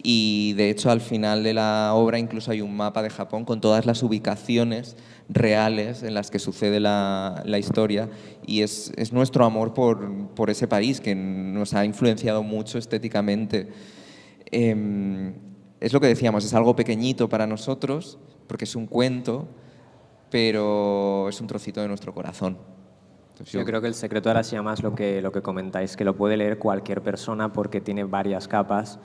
Speaker 3: Y, de hecho, al final de la obra incluso hay un mapa de Japón con todas las ubicaciones reales en las que sucede la historia. Y es nuestro amor por ese país que nos ha influenciado mucho estéticamente. Es lo que decíamos, es algo pequeñito para nosotros, porque es un cuento, pero es un trocito de nuestro corazón. Entonces,
Speaker 2: yo creo que el secreto de Arashiyama es lo que comentáis, que lo puede leer cualquier persona porque tiene varias capas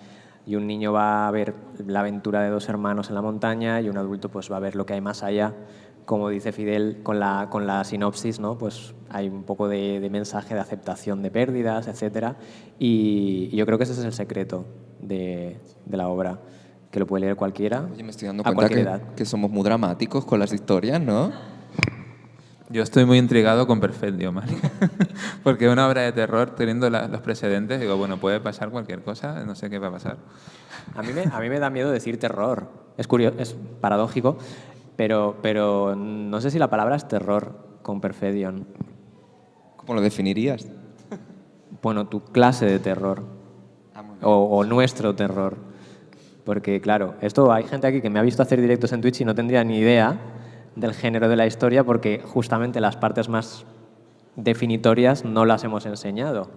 Speaker 2: y un niño va a ver la aventura de dos hermanos en la montaña y un adulto pues va a ver lo que hay más allá. Como dice Fidel con la sinopsis, ¿no? Pues hay un poco de mensaje de aceptación de pérdidas, etc. Y yo creo que ese es el secreto de la obra, que lo puede leer cualquiera.
Speaker 3: Oye, me estoy dando
Speaker 2: a
Speaker 3: cuenta
Speaker 2: cualquier edad.
Speaker 3: que somos muy dramáticos con las historias, ¿no?
Speaker 1: Yo estoy muy intrigado con Perfectio, Mari. Porque una obra de terror, teniendo los precedentes, digo, bueno, puede pasar cualquier cosa, no sé qué va a pasar.
Speaker 2: A mí me da miedo decir terror. Es curioso, es paradójico, pero no sé si la palabra es terror con Perfedion.
Speaker 3: ¿Cómo lo definirías?
Speaker 2: Bueno, tu clase de terror o nuestro terror. Porque, claro, esto hay gente aquí que me ha visto hacer directos en Twitch y no tendría ni idea del género de la historia porque justamente las partes más definitorias no las hemos enseñado.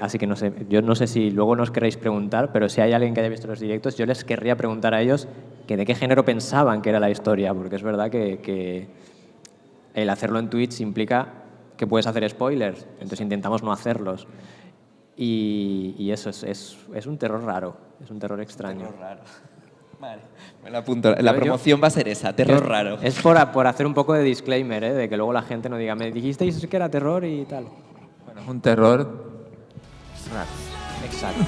Speaker 2: Así que no sé, yo no sé si luego nos queréis preguntar, pero si hay alguien que haya visto los directos, yo les querría preguntar a ellos que de qué género pensaban que era la historia, porque es verdad que el hacerlo en Twitch implica que puedes hacer spoilers, entonces intentamos no hacerlos. Y eso es un terror raro, es un terror extraño.
Speaker 3: Terror raro. Vale, me lo apunto. La promoción va a ser esa, terror raro.
Speaker 2: Es por hacer un poco de disclaimer, de que luego la gente no diga, me dijisteis que era terror y tal.
Speaker 1: Bueno, es un terror raro.
Speaker 2: Exacto.